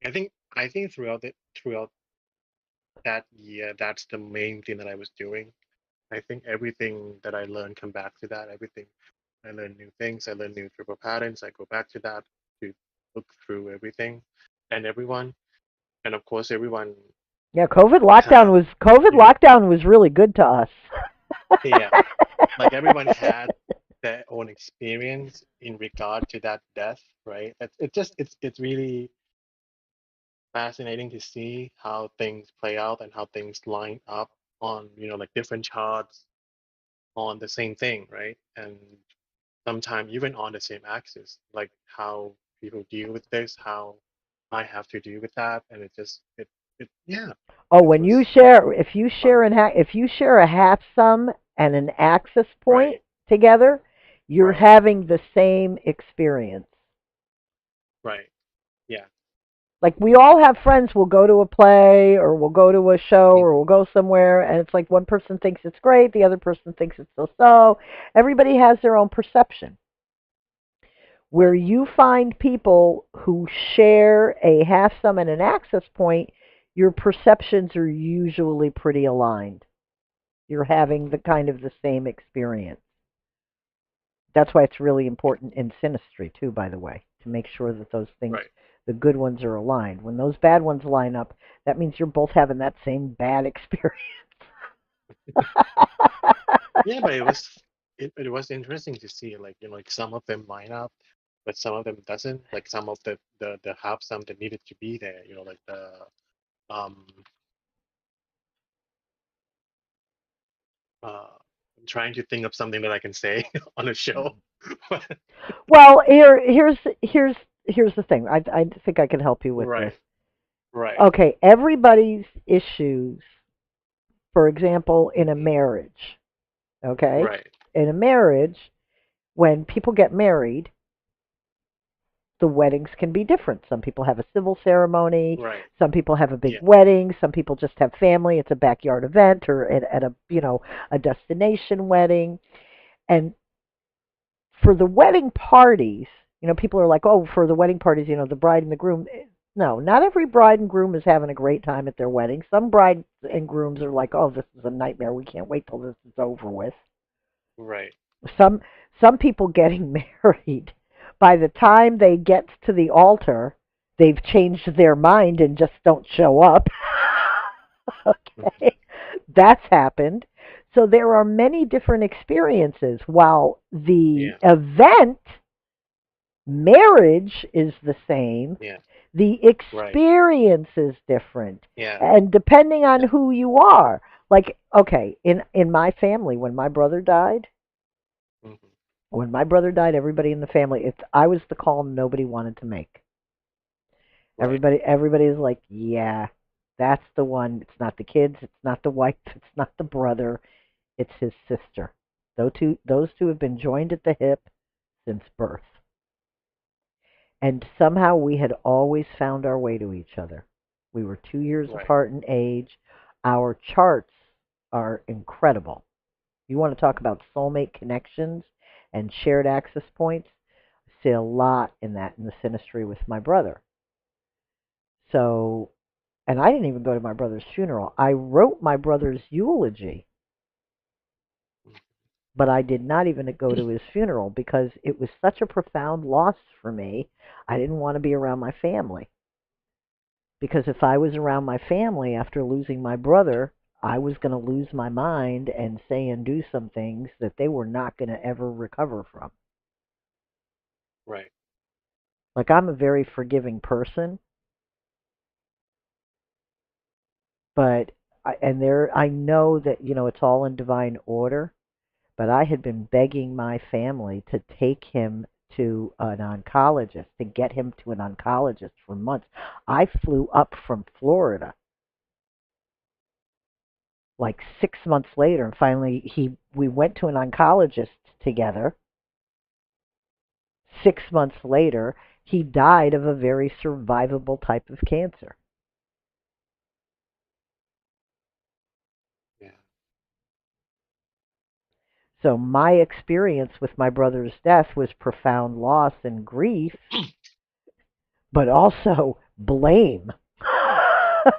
I think throughout that year, that's the main thing that I was doing. I think everything that I learned come back to that. Everything I learn new things. I learn new triple patterns. I go back to that to look through everything and everyone, and of course everyone Yeah, have, COVID you know, lockdown was really good to us. yeah, like everyone had their own experience in regard to that death, right? It's really fascinating to see how things play out and how things line up on, like different charts on the same thing, right? And sometimes even on the same axis, like how people deal with this, how I have to deal with that, and yeah, Oh, it when you was share, fun, if you share a half sum and an axis point right? together, you're Right, having the same experience. right, yeah, Like we all have friends, we'll go to a play or we'll go to a show mhm, or we'll go somewhere and it's like one person thinks it's great, the other person thinks it's so. Everybody has their own perception. Where right, you find people who share a half sum and an axis point, your perceptions are usually pretty aligned. You're having the kind of the same experience. That's why it's really important in synastry too, by the way, to make sure that those things, right. the good ones are aligned. When those bad ones line up, that means you're both having that same bad experience. Yeah, but it was interesting to see, like, like some of them line up, but some of them doesn't. Like some of the have some that needed to be there, like the um uh I'm trying to think of something that I can say on a show. Well, here's the thing. I think I can help you with this. Right, right, Okay, everybody's issues, for example, in a hmm marriage, okay? right, In a marriage, when people get married, the weddings can be different. Some people have a civil ceremony, right. some people have a big Yeah, wedding, some people just have family, it's a backyard event or at a, a destination wedding. And for the wedding parties, people are like, "Oh, for the wedding parties, the bride and the groom." No, not every bride and groom is having a great time at their wedding. Some brides and grooms are like, "Oh, this is a nightmare. We can't wait till this is over with." right. Some some people getting married, by the time they get to the altar, they've changed their mind and just don't show up. Mhm. Okay. That's happened. So there are many different experiences. While the Yeah, event, marriage, is the same, yeah, the right. experience is different. Yeah, And depending on yeah. who you are, like, okay, in my family, hmm when my brother died, everybody in the family, I was the call nobody wanted to make. Right, Everybody is like, yeah, that's the one. It's not the kids, it's not the wife, it's not the brother, it's his sister. Those two have been joined at the hip since birth. And somehow we had always found our way to each other. We were 2 years right. apart in age. Our charts are incredible. You want to talk about soulmate connections and shared access points? I see a lot in that in the synastry with my brother. So, and I didn't even go to my brother's funeral. I wrote my brother's eulogy, but I did not even go to his funeral because it was such a profound loss for me. I didn't want to be around my family. Because if I was around my family after losing my brother, I was going to lose my mind and say and do some things that they were not going to ever recover from. Right. Like, I'm a very forgiving person, but I know that it's all in divine order. But I had been begging my family to take him to an oncologist, to get him to an oncologist for months. I flew up from Florida like 6 months later, and finally we went to an oncologist together. 6 months later, he died of a very survivable type of cancer. Yeah. So my experience with my brother's death was profound loss and grief, but also blame.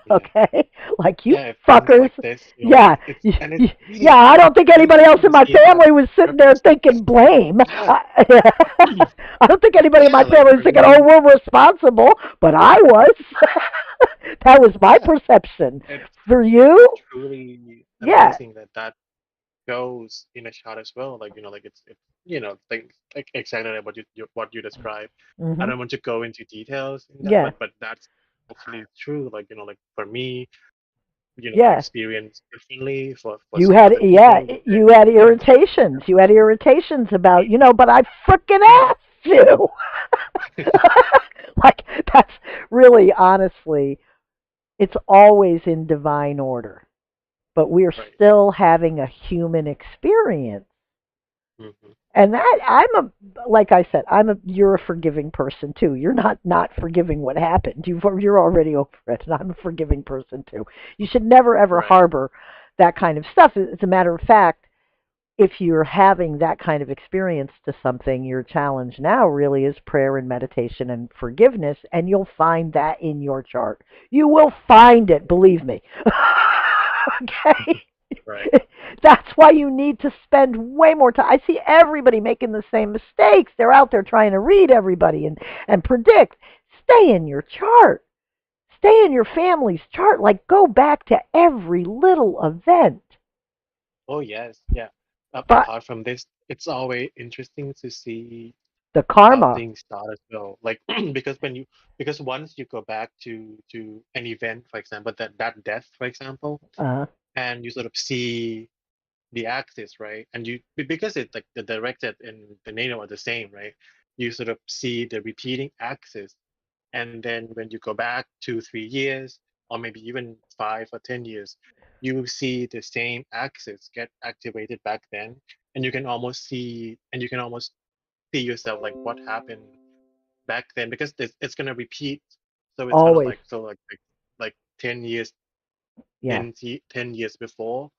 Yeah. Okay? Like, you Yeah, if things fuckers. like this, Yeah. and it's Yeah, really I don't think anybody else interesting in to my see how family was sitting there purpose. thinking blame. Yeah. I don't think anybody in Yeah, my like family was for thinking, "Oh, me, we're responsible," but I was. That was my yeah, perception. it's For it's you? truly Yeah. amazing that that goes in a shot as well. Like, like it's things like exactly like what you described. I Mhm. don't want to go into details in that, Yeah. but that's actually true. Like, like for me, I Yeah. experience differently for You some had other yeah, people, you had and irritations. You had irritations about, but I frickin' asked you. Like, that's really, honestly, it's always in divine order. But we're right. still having a human experience. hmm And that like I said, you're a forgiving person too. You're not forgiving what happened. You're already over it, and I'm a forgiving person too. You should never ever Right. harbor that kind of stuff. As a matter of fact, if you're having that kind of experience to something, your challenge now really is prayer and meditation and forgiveness, and you'll find that in your chart. You will find it, believe me. Okay? Right. That's why you need to spend way more time. I see everybody making the same mistakes. They're out there trying to read everybody and predict. Stay in your chart. Stay in your family's chart. Like, go back to every little event. Oh, yes. Yeah. But Apart from this, it's always interesting to see the how karma. things start as well. Like because because once you go back to an event, for example, that death, for example, Uh, and you sort of see the axis, right? And because it's like the directed and the NATO are the same, right? you sort of see the repeating axis. And then when you go back 2, 3 years, or maybe even 5 or 10 years, you will see the same axis get activated back then. And you can almost see yourself like what happened back then because it's going to repeat. So it's kind of Always. like, like 10 years, Yeah. 10 years before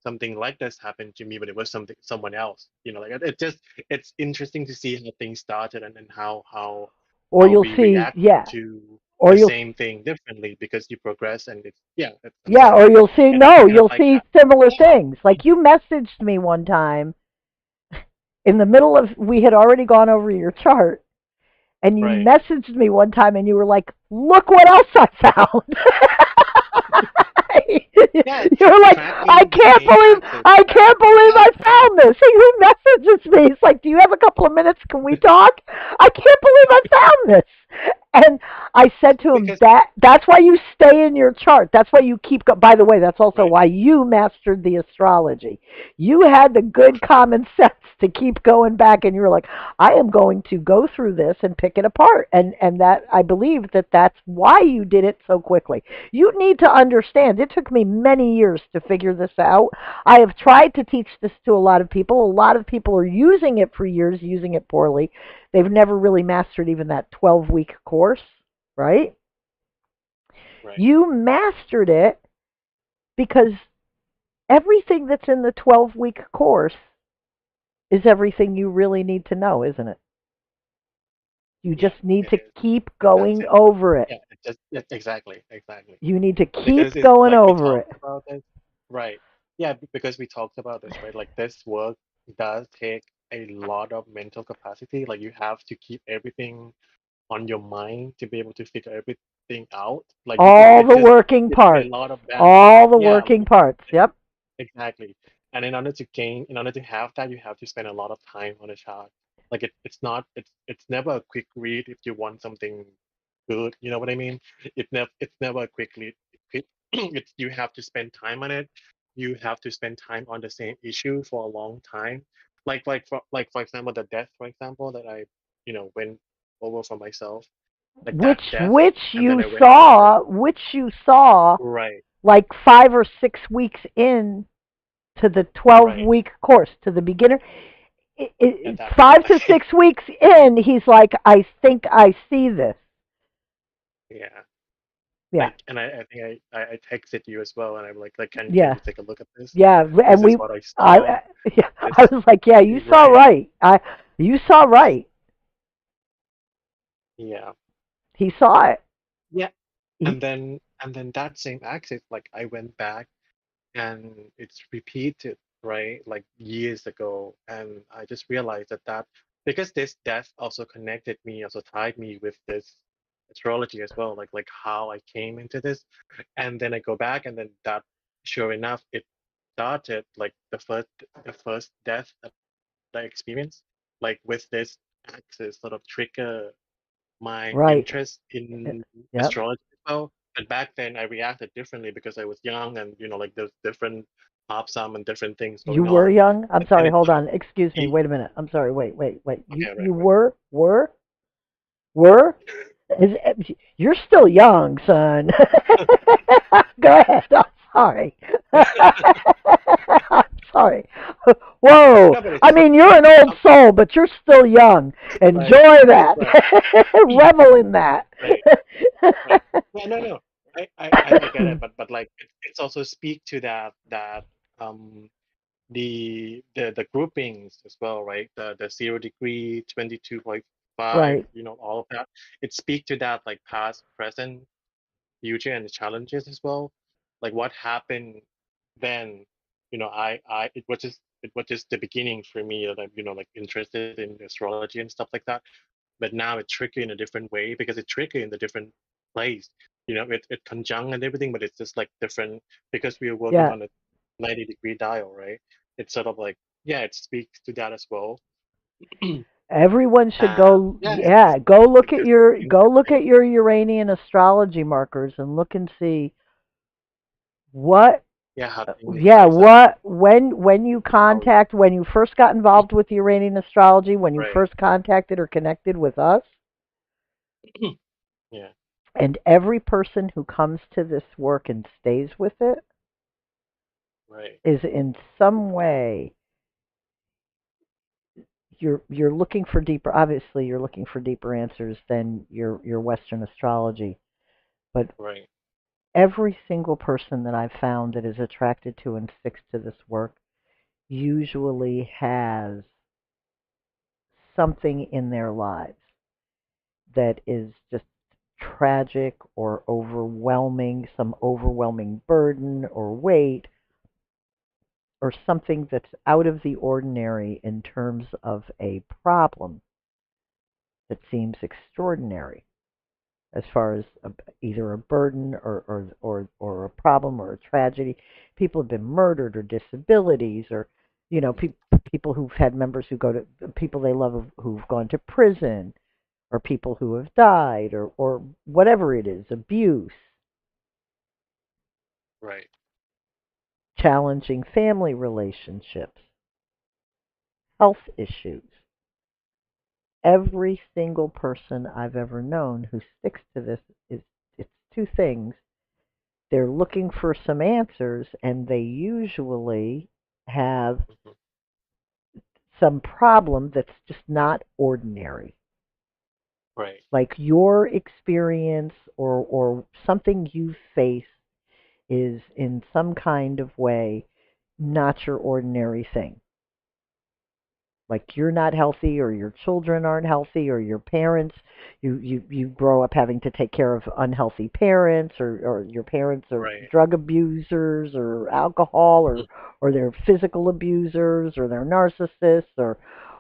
something like this happened to me, but it was someone else. Like it just it's interesting to see how things started and Or how you'll we see, react yeah. to Or the you'll same thing differently because you progress and it's yeah. I'm Yeah, sorry, or you'll see, and it's no, kind of you'll like see that. similar Yeah. things. Like you messaged me one time in the middle of, we had already gone over your chart, and you Right. messaged me one time and you were like, look what else I found. Yeah, You're like, tracking the same axis I back. can't believe Yeah. I found this. Hey, who messages me? It's like, do you have a couple of minutes? Can we talk? I can't believe I found this. And I said to him, Because that's why you stay in your chart. That's why you keep By the way, that's also right. why you mastered the astrology. You had the good common sense to keep going back, and you were like, I am going to go through this and pick it apart. And that, I believe that that's why you did it so quickly. You need to understand, it took me many years to figure this out. I have tried to teach this to a lot of people. A lot of people are using it for years, using it poorly. They've never really mastered even that 12-week course, right? Right. You mastered it because everything that's in the 12-week course is everything you really need to know, isn't it? You Yeah, just need it to is. keep And that's going it. over it. Yeah, exactly. You need to Because keep it's going like we over it. talked about this, right? Yeah, because we talked about this, right? Like this work does take a lot of mental capacity. Like you have to keep everything on your mind to be able to figure everything out. Like All it's the just working it's a parts. lot of balance. All the Yeah, like working parts. Yep. exactly. And in order to have that, you have to spend a lot of time on a chart. Like it's never a quick read if you want something good. You know what I mean? It's never a quick read. It's you have to spend time on it. You have to spend time on the same issue for a long time. For example, the death, for example, that I went over for myself, like that Which death, which and then you I went over it. saw, which you saw Right, like 5 or 6 weeks in to the 12 right. week course to the beginner. At that point, 5 to 6 weeks in, he's like, I think I see this. yeah. Yeah, I think I texted you as well, and I'm like, can yeah, you take a look at this? yeah. This And is what I saw. yeah, I This was like, yeah, you saw right, right. You saw right. yeah, He saw it. yeah. He, And then that same axis, like I went back and it's repeated, right? Like years ago, and I just realized that because this death also connected me, also tied me with this astrology as well, like how I came into this, and then I go back, and then that, sure enough, it started like the first death that I experienced, like with this axis sort of trigger my right. interest in Yep. astrology as well. And back then I reacted differently because I was young and like there's different sum and different things You going were on. young. I'm And then sorry. it Hold sort of on. Excuse me. it, Wait a minute. I'm sorry. Wait. okay, You right. were. You're still young, son. Go ahead. I'm sorry. I'm sorry. Whoa. No, but it's I just mean, you're an old um, soul, but you're still young. right, Enjoy right, that. right, Revel in that. right, right. Yeah, no. I get it, but like it's also speak to that um the groupings as well, right? The 0 degree, 22.5, Right. all of that. It speak to that like past, present, future, and the challenges as well. Like what happened then, I it was just the beginning for me that I'm like interested in astrology and stuff like that. But now it's tricky in a different way because it's tricky in the different place. It conjunct and everything, but it's just like different because we are working Yeah. on a 90-degree dial, right? It's sort of like, yeah, it speaks to that as well. Everyone should And go, yeah, yeah, it's just interesting. go look at your Uranian astrology markers and look and see what Yeah, how things Yeah, plays out. what when you How contact when you first got involved with Uranian astrology, when you right. first contacted or connected with us, Yeah, and every person who comes to this work and stays with it right, is in some way you're looking for deeper, obviously you're looking for deeper answers than your Western astrology, but right, every single person that I've found that is attracted to and sticks to this work usually has something in their lives that is just tragic or overwhelming, some overwhelming burden or weight, or something that's out of the ordinary in terms of a problem that seems extraordinary as far as either a burden or a problem or a tragedy. People have been murdered or disabilities or people who've had members who go to people they love who've gone to prison or people who have died or whatever it is, abuse, right. challenging family relationships, health issues. Every single person I've ever known who sticks to this is it's two things. They're looking for some answers and they usually have Hmm. some problem that's just not ordinary. Right, Like your experience or something you face is in some kind of way not your ordinary thing. Like you're not healthy or your children aren't healthy or your parents you grow up having to take care of unhealthy parents or your parents are right. drug abusers or alcohol Mm. or they're physical abusers or they're narcissists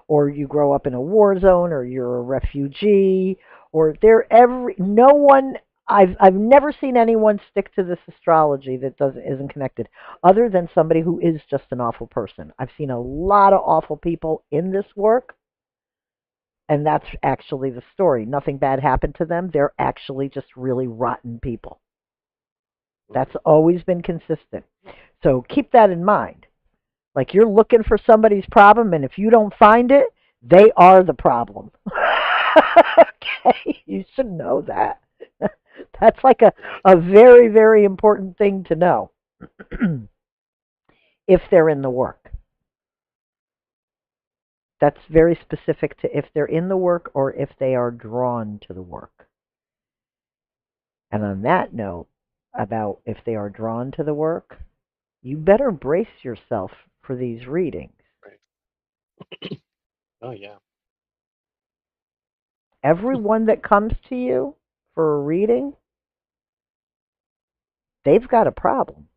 or you grow up in a war zone or you're a refugee or they're every no one I've never seen anyone stick to this astrology that doesn't isn't connected other than somebody who is just an awful person. I've seen a lot of awful people in this work, and that's actually the story. Nothing bad happened to them. They're actually just really rotten people. That's Hmm. always been consistent. So keep that in mind. Like you're looking for somebody's problem, and if you don't find it, they are the problem. Okay, you should know that. That's like Right, a very, very important thing to know if they're in the work. That's very specific to if they're in the work or if they are drawn to the work. And on that note, about if they are drawn to the work, you better brace yourself for these readings. right. Oh yeah. Everyone that comes to you for a reading, they've got a problem.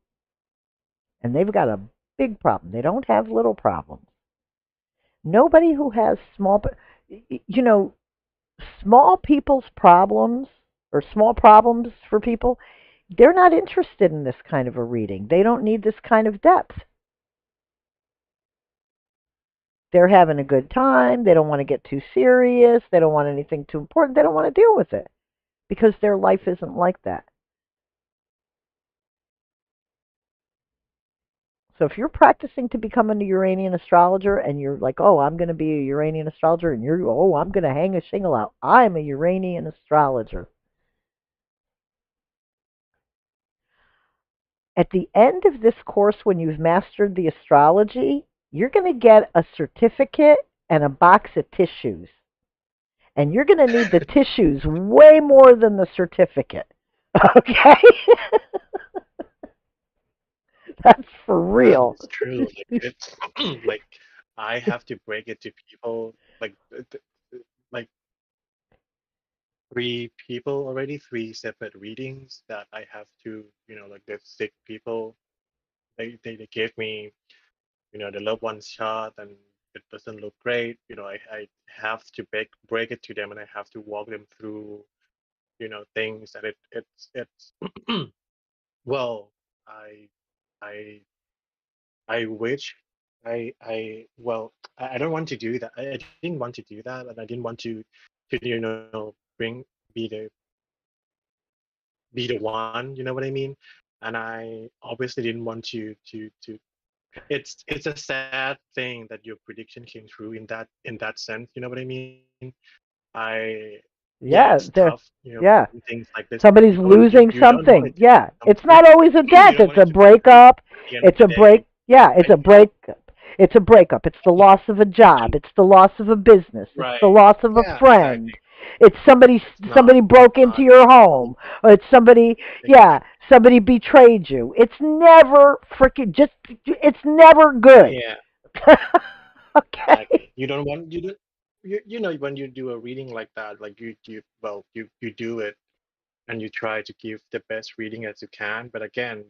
And they've got a big problem. They don't have little problems. Nobody who has you know, small people's problems or small problems for people, they're not interested in this kind of a reading. They don't need this kind of depth. They're having a good time. They don't want to get too serious. They don't want anything too important. They don't want to deal with it because their life isn't like that. So if you're practicing to become a Uranian astrologer and you're like, oh, I'm going to be a Uranian astrologer, and you're, oh, I'm going to hang a shingle out, I'm a Uranian astrologer. At the end of this course, when you've mastered the astrology, you're going to get a certificate and a box of tissues. And you're going to need the tissues way more than the certificate. Okay? That's for That real. is true. Like it's like I have to break it to people like like three people already, three separate readings that I have to, like there's six people. They gave me, the loved one's chart and it doesn't look great. I have to break it to them and I have to walk them through, things and it's well, I I I wish I don't want to do that. I didn't want to do that, and I didn't want to bring be the be the one. You know what I mean? and I obviously didn't want to. It's a sad thing that your prediction came true in that sense. You know what I mean? I yeah, it's Yeah, tough. yeah. Things like this Somebody's because losing you don't want it something. to Yeah, come it's true. not always a You death. don't want It's it a to come true breakup. at the end of It's the a day, break. Yeah, it's right? a breakup. It's a breakup. It's the loss of a job. And It's the loss of a business. It's the right. loss of a Yeah, friend. exactly. It's somebody It's broke into not your home. Or it's somebody, yeah, exactly. somebody betrayed you. It's never freaking just. It's never good. Yeah, Okay. exactly. You don't want you do you know when you do a reading like that, like you do it and you try to give the best reading as you can, but again,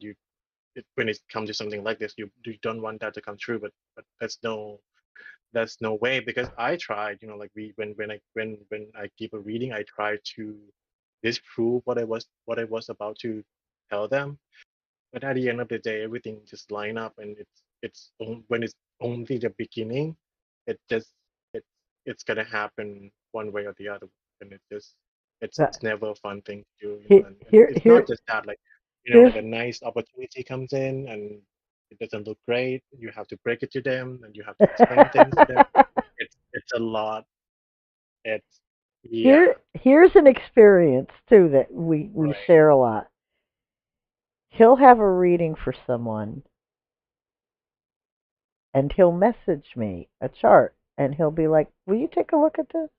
when it comes to something like this, you don't want that to come true, but that's no way because I tried, like we when I give a reading, I try to disprove what I was about to tell them. But at the end of the day, everything just line up, and when it's only the beginning, it just it it's gonna happen one way or the other, and it's never a fun thing to do, Here, and here, it's not here, just that, like here's like a nice opportunity comes in and it doesn't look great, you have to break it to them, and you have to explain things to them. It's a lot. It's yeah, here's an experience too that we right, share a lot. He'll have a reading for someone and he'll message me a chart and he'll be like, "Will you take a look at this?"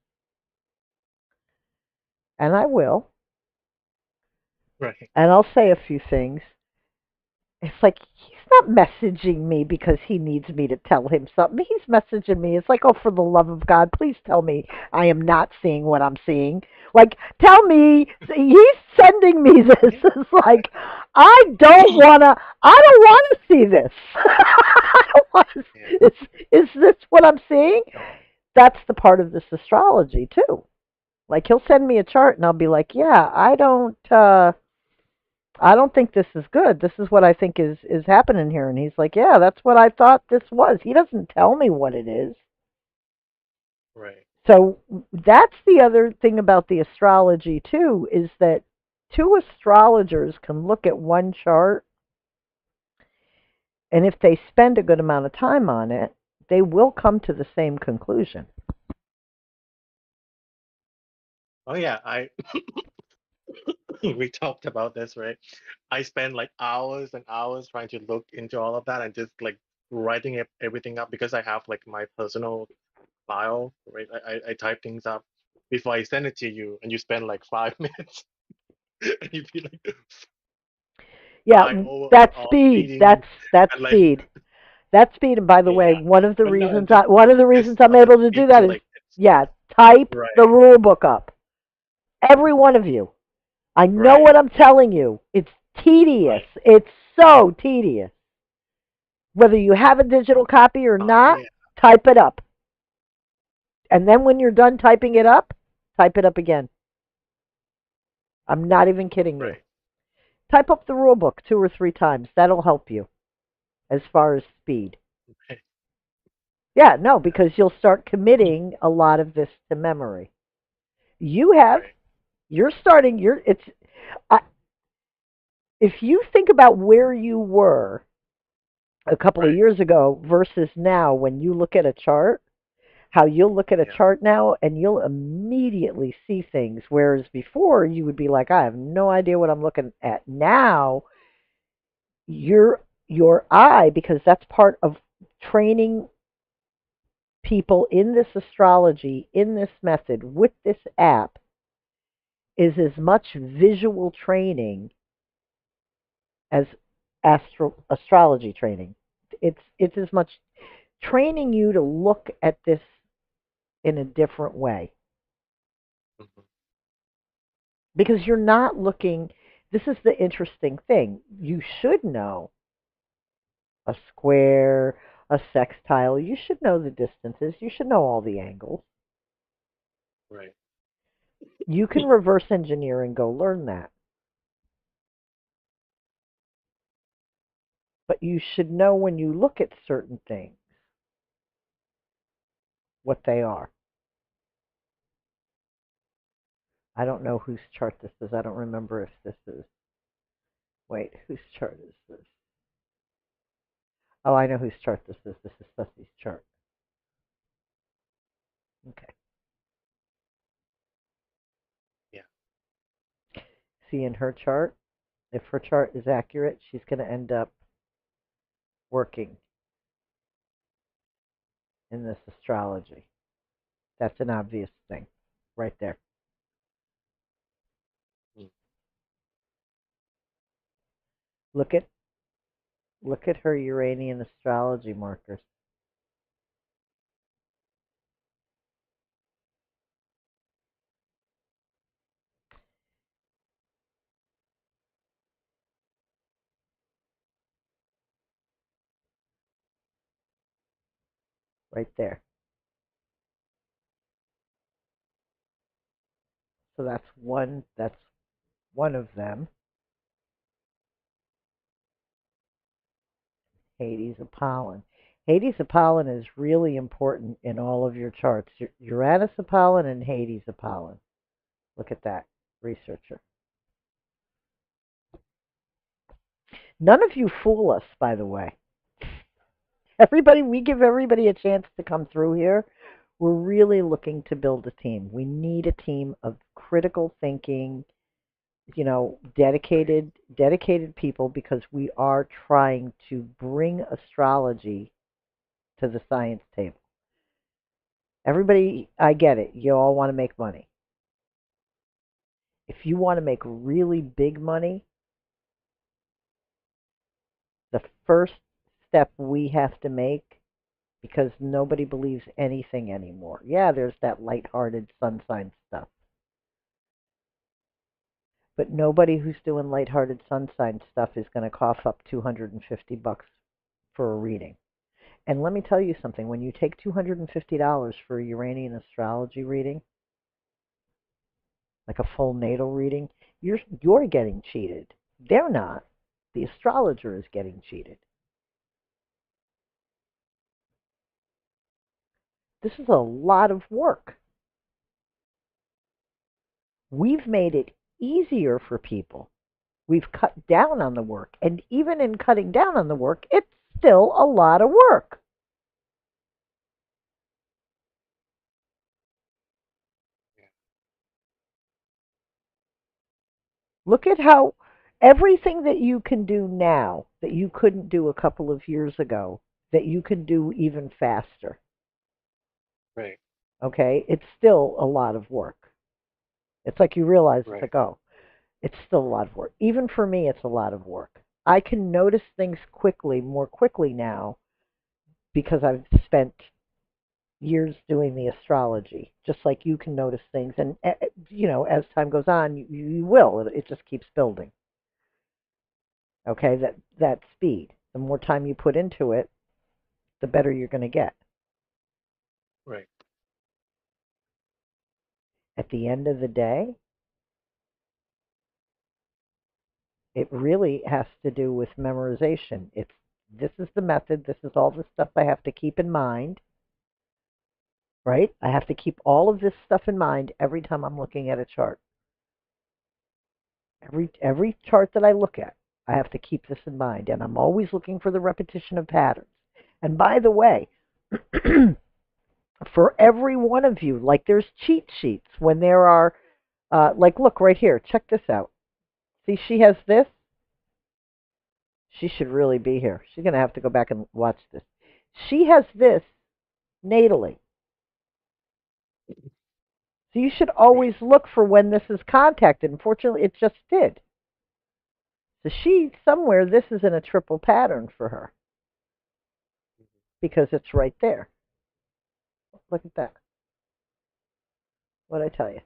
And I will. right, And I'll say a few things. It's like he's not messaging me because he needs me to tell him something. He's messaging me. It's like, oh, for the love of God, please tell me I am not seeing what I'm seeing. Like, tell me he's sending me this. It's like I don't wanna see this. I don't wanna, yeah, is this what I'm seeing? That's the part of this astrology too. Like he'll send me a chart and I'll be like, yeah, I don't think this is good. This is what I think is happening here. And he's like, yeah, that's what I thought this was. He doesn't tell me what it is. right. So that's the other thing about the astrology too is that two astrologers can look at one chart and if they spend a good amount of time on it, they will come to the same conclusion. Oh yeah, I we talked about this, right? I spend like hours and hours trying to look into all of that and just like writing everything up because I have like my personal file, right? I type things up before I send it to you, and you spend like 5 minutes, and you be like Yeah, cry over that's all speed. reading, That's and like speed. That's speed. And by the way, yeah, but no, one of the reasons there's I'm such a able to speed do that to is like it's yeah, type the right, rule book up. Every one of you. I know right, what I'm telling you. It's tedious. right. It's so tedious. Whether you have a digital copy or not, Yeah, type it up. And then when you're done typing it up, type it up again. I'm not even kidding you. right. Type up the rule book 2 or 3 times. That'll help you as far as speed. Yeah, no, Yeah, because you'll start committing a lot of this to memory. You have, right. you're starting, I, if you think about where you were a couple of Right. years ago versus now when you look at a chart, how you'll look at a Yeah. chart now and you'll immediately see things whereas before you would be like I have no idea what I'm looking at. Now your eye, because that's part of training people in this astrology, in this method, with this app, is as much visual training as astrology training. It's as much training you to look at this in a different way Mhm. because you're not looking. This is the interesting thing. You should know a square, a sextile. You should know the distances. You should know all the angles. Right. You can reverse engineer and go learn that. But you should know when you look at certain things what they are. I don't know whose chart this is. I don't remember if this is. Wait, whose chart is this? Oh, I know whose chart this is. This is Susie's chart. Okay. Yeah. See, in her chart, if her chart is accurate, she's going to end up working in this astrology. That's an obvious thing right there. Mm. Look at look at her Uranian astrology markers right there. So that's one of them. Hades Apollon. Hades Apollon is really important in all of your charts. Uranus Apollon and Hades Apollon. Look at that, researcher. None of you fool us, by the way. We give everybody a chance to come through here. We're really looking to build a team. We need a team of critical thinking, Right. dedicated people because we are trying to bring astrology to the science table. Everybody, I get it. You all want to make money. If you want to make really big money, the first step we have to make, because nobody believes anything anymore. Yeah, there's that lighthearted sun sign stuff. But nobody who's doing lighthearted sun sign stuff is going to cough up $250 for a reading. And let me tell you something, when you take $250 for a Uranian astrology reading, like a full natal reading, you're getting cheated. They're not. The astrologer is getting cheated. This is a lot of work. We've made it easier for people. We've cut down on the work. And even in cutting down on the work, it's still a lot of work. Yeah. Look at how everything that you can do now that you couldn't do a couple of years ago, that you can do even faster. Right. Okay? It's still a lot of work. It's like you realize, it's Right. like, oh, it's still a lot of work. Even for me, it's a lot of work. I can notice things more quickly now because I've spent years doing the astrology, just like you can notice things. And, as time goes on, you will. It just keeps building. Okay, that speed. The more time you put into it, the better you're going to get. Right. At the end of the day, it really has to do with memorization. This is the method. This is all the stuff I have to keep in mind, right? I have to keep all of this stuff in mind every time I'm looking at a chart. Every chart that I look at, I have to keep this in mind, and I'm always looking for the repetition of patterns. And by the way, for every one of you, like there's cheat sheets when there are, like look right here, check this out. See, she has this. She should really be here. She's gonna have to go back and watch this. She has this natally. So you should Right. always look for when this is contacted. Unfortunately, it just did. So somewhere, this is in a triple pattern for her because it's right there. Look at that. What I tell you.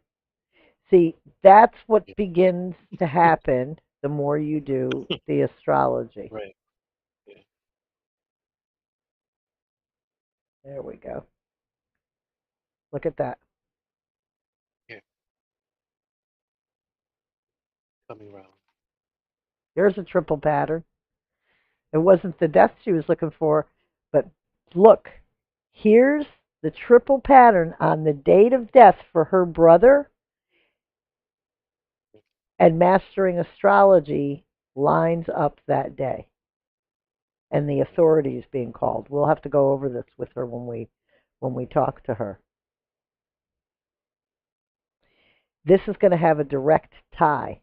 See, that's what Yeah. begins to happen the more you do the astrology. Right. Yeah. There we go. Look at that. Yeah. Coming around. There's a triple pattern. It wasn't the death she was looking for, but look, here's the triple pattern on the date of death for her brother and mastering astrology lines up that day and the authorities being called. We'll have to go over this with her when we talk to her. This is going to have a direct tie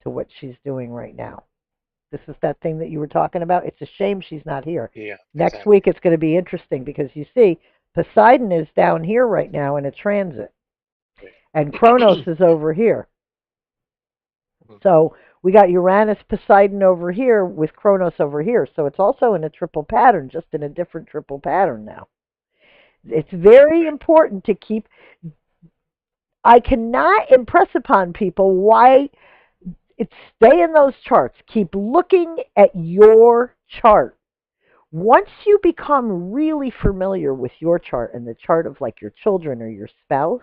to what she's doing right now. This is that thing that you were talking about. It's a shame she's not here. Yeah, Next exactly. week it's going to be interesting because you see, Poseidon is down here right now in a transit, Right. and Kronos is Yeah. over here. Mhm. So we got Uranus, Poseidon over here with Kronos over here. So it's also in a triple pattern, just in a different triple pattern now. It's very Right. important to keep. I cannot impress upon people why it's stay in those charts. Keep looking at your chart. Once you become really familiar with your chart and the chart of like your children or your spouse,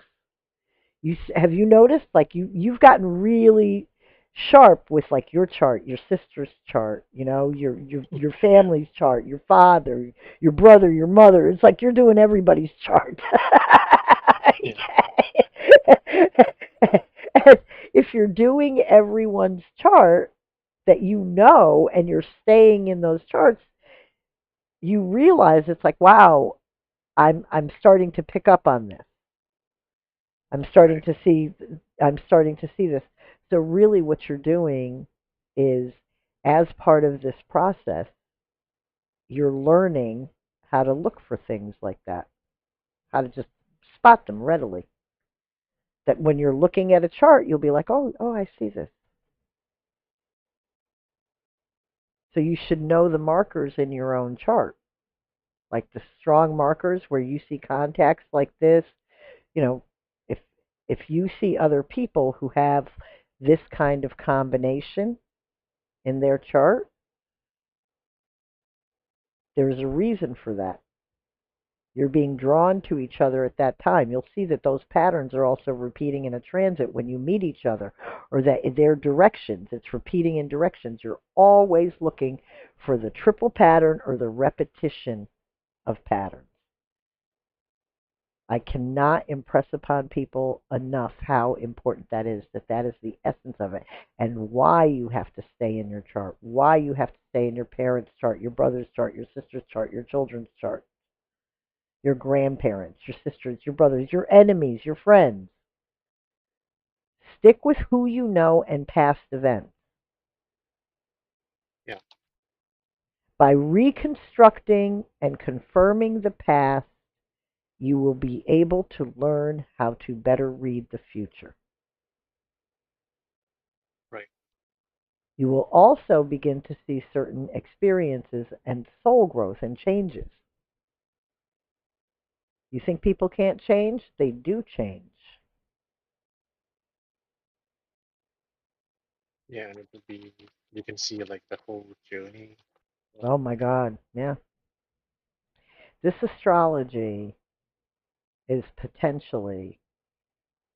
have you noticed like you've gotten really sharp with like your chart, your sister's chart, your Yeah. family's chart, your father, your brother, your mother. It's like you're doing everybody's chart. Yeah. And if you're doing everyone's chart that you know and you're staying in those charts, you realize it's like, wow, I'm starting to pick up on this. I'm starting Right. to see I'm starting to see this. So really what you're doing is as part of this process, you're learning how to look for things like that, how to just spot them readily. That when you're looking at a chart, you'll be like, "Oh, I see this." So you should know the markers in your own chart, like the strong markers where you see contacts like this, you know, if you see other people who have this kind of combination in their chart, there's a reason for that. You're being drawn to each other at that time. You'll see that those patterns are also repeating in a transit when you meet each other, or that their directions, it's repeating in directions. You're always looking for the triple pattern or the repetition of patterns. I cannot impress upon people enough how important that is, that that is the essence of it, and why you have to stay in your chart, why you have to stay in your parents' chart, your brother's chart, your sister's chart, your children's chart, your grandparents, your sisters, your brothers, your enemies, your friends. Stick with who you know and past events. Yeah. By reconstructing and confirming the past, you will be able to learn how to better read the future. Right. You will also begin to see certain experiences and soul growth and changes. You think people can't change? They do change. Yeah, and it would be you can see like the whole journey. Oh my God. Yeah. This astrology is potentially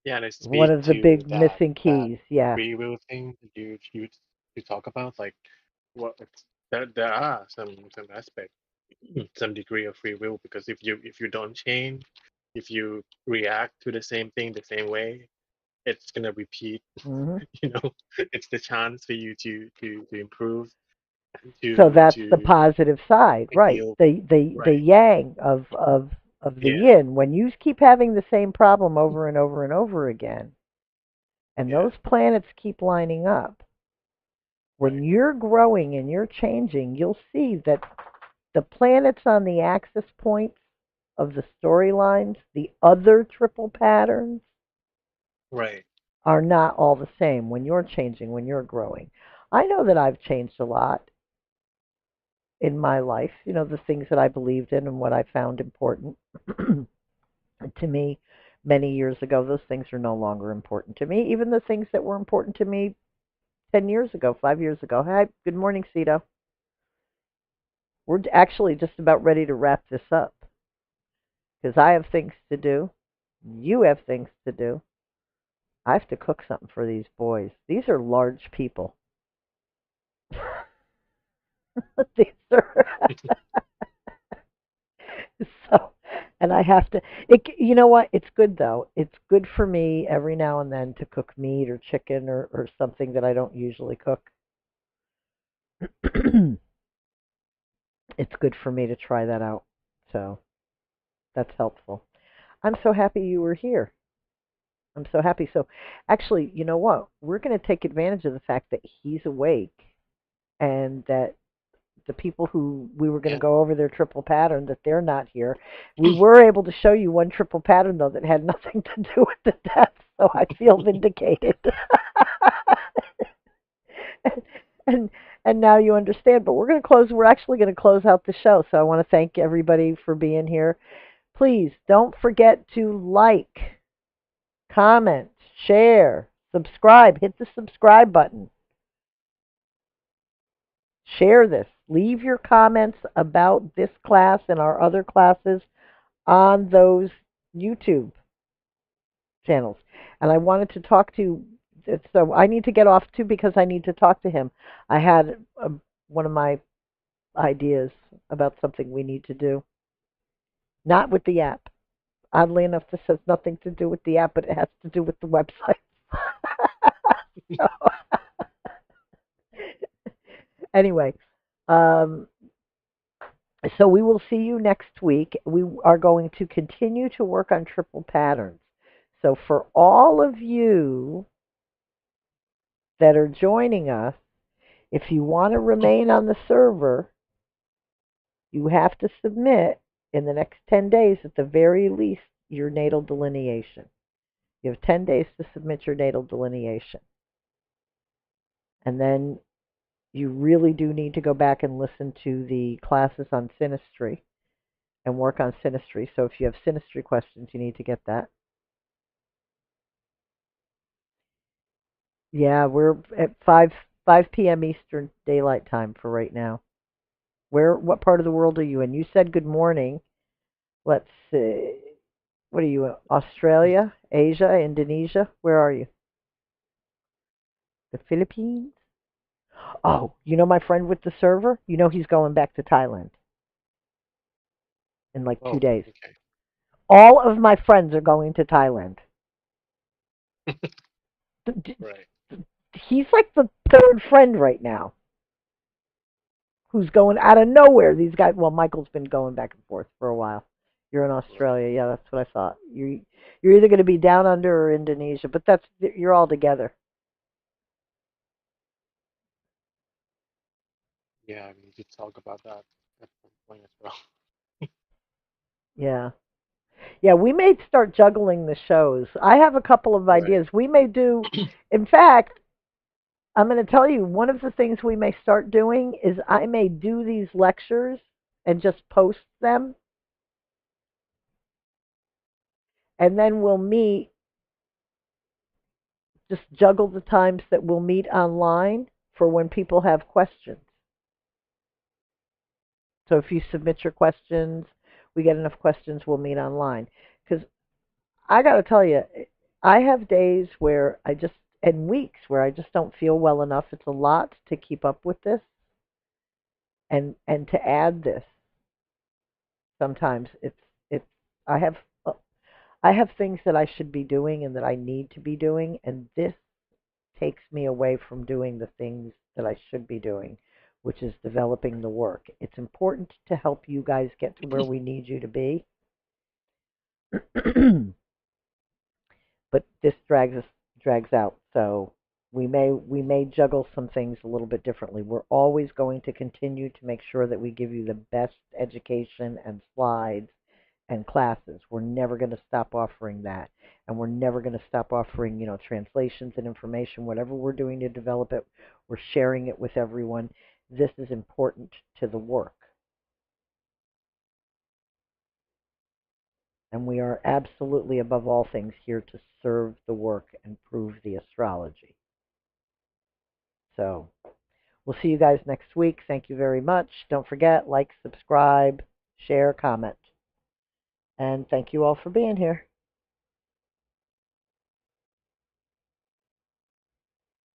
Yeah, and it one speak of the to big that missing that keys. Yeah. free will thing that you talk about, like there are some aspect, some degree of free will because if you don't change, if you react to the same thing the same way, it's gonna repeat. Hmm. You know, it's the chance for you to improve and So that's the to positive side, right? heal. The Right. yang of the Yeah. yin. When you keep having the same problem over and over and over again, and Yeah. those planets keep lining up, when Right. you're growing and you're changing, you'll see that the planets on the axis points of the storylines, the other triple patterns, Right. are not all the same when you're changing, when you're growing. I know that I've changed a lot in my life, the things that I believed in and what I found important to me many years ago, those things are no longer important to me. Even the things that were important to me 10 years ago, 5 years ago. Hi, good morning, Cito. We're actually just about ready to wrap this up because I have things to do. You have things to do. I have to cook something for these boys. These are large people. These are so, and I have to. You know what? It's good though. It's good for me every now and then to cook meat or chicken or something that I don't usually cook. It's good for me to try that out. So that's helpful. I'm so happy you were here. I'm so happy. So, actually, you know what? We're going to take advantage of the fact that he's awake and that the people who we were going to Yeah. go over their triple pattern, that they're not here. We were able to show you one triple pattern, though, that had nothing to do with the death. So I feel vindicated. and and now you understand. But we're going to close. We're actually going to close out the show. So I want to thank everybody for being here. Please don't forget to like, comment, share, subscribe. Hit the subscribe button. Share this. Leave your comments about this class and our other classes on those YouTube channels. And I wanted to talk to, so I need to get off too because I need to talk to him. I had one of my ideas about something we need to do, not with the app. Oddly enough, this has nothing to do with the app, but it has to do with the website. So, anyway, um, so we will see you next week. We are going to continue to work on triple patterns. So for all of you that are joining us, if you want to remain on the server, you have to submit in the next 10 days at the very least your natal delineation. You have 10 days to submit your natal delineation. And then you really do need to go back and listen to the classes on synastry and work on synastry. So if you have synastry questions, you need to get that. Yeah, we're at 5 p.m. Eastern Daylight Time for right now. What part of the world are you in? You said good morning. Let's see. What are you? Australia, Asia, Indonesia? Where are you? The Philippines? Oh, you know my friend with the server? You know he's going back to Thailand in like two Oh, days. okay. All of my friends are going to Thailand. Right. He's like the third friend right now who's going out of nowhere. These guys, well, Michael's been going back and forth for a while. You're in Right. Australia, yeah, that's what I thought. You're either going to be down under or Indonesia, but that's you're all together. Yeah, we need to talk about that at some point as well. Yeah, yeah. We may start juggling the shows. I have a couple of Right. ideas. We may do. In fact, I'm going to tell you one of the things we may start doing is I may do these lectures and just post them, and then we'll meet. Just juggle the times that we'll meet online for when people have questions. So if you submit your questions, we get enough questions, we'll meet online. Because I got to tell you, I have days where I just, and weeks where I just don't feel well enough. It's a lot to keep up with this and to add this. Sometimes it's I have I have things that I should be doing and that I need to be doing, and this takes me away from doing the things that I should be doing, which is developing the work. It's important to help you guys get to where we need you to be, but this drags out. So we may juggle some things a little bit differently. We're always going to continue to make sure that we give you the best education and slides and classes. We're never going to stop offering that. And we're never going to stop offering, translations and information. Whatever we're doing to develop it, we're sharing it with everyone. This is important to the work. And we are absolutely, above all things, here to serve the work and prove the astrology. So we'll see you guys next week. Thank you very much. Don't forget, like, subscribe, share, comment. And thank you all for being here.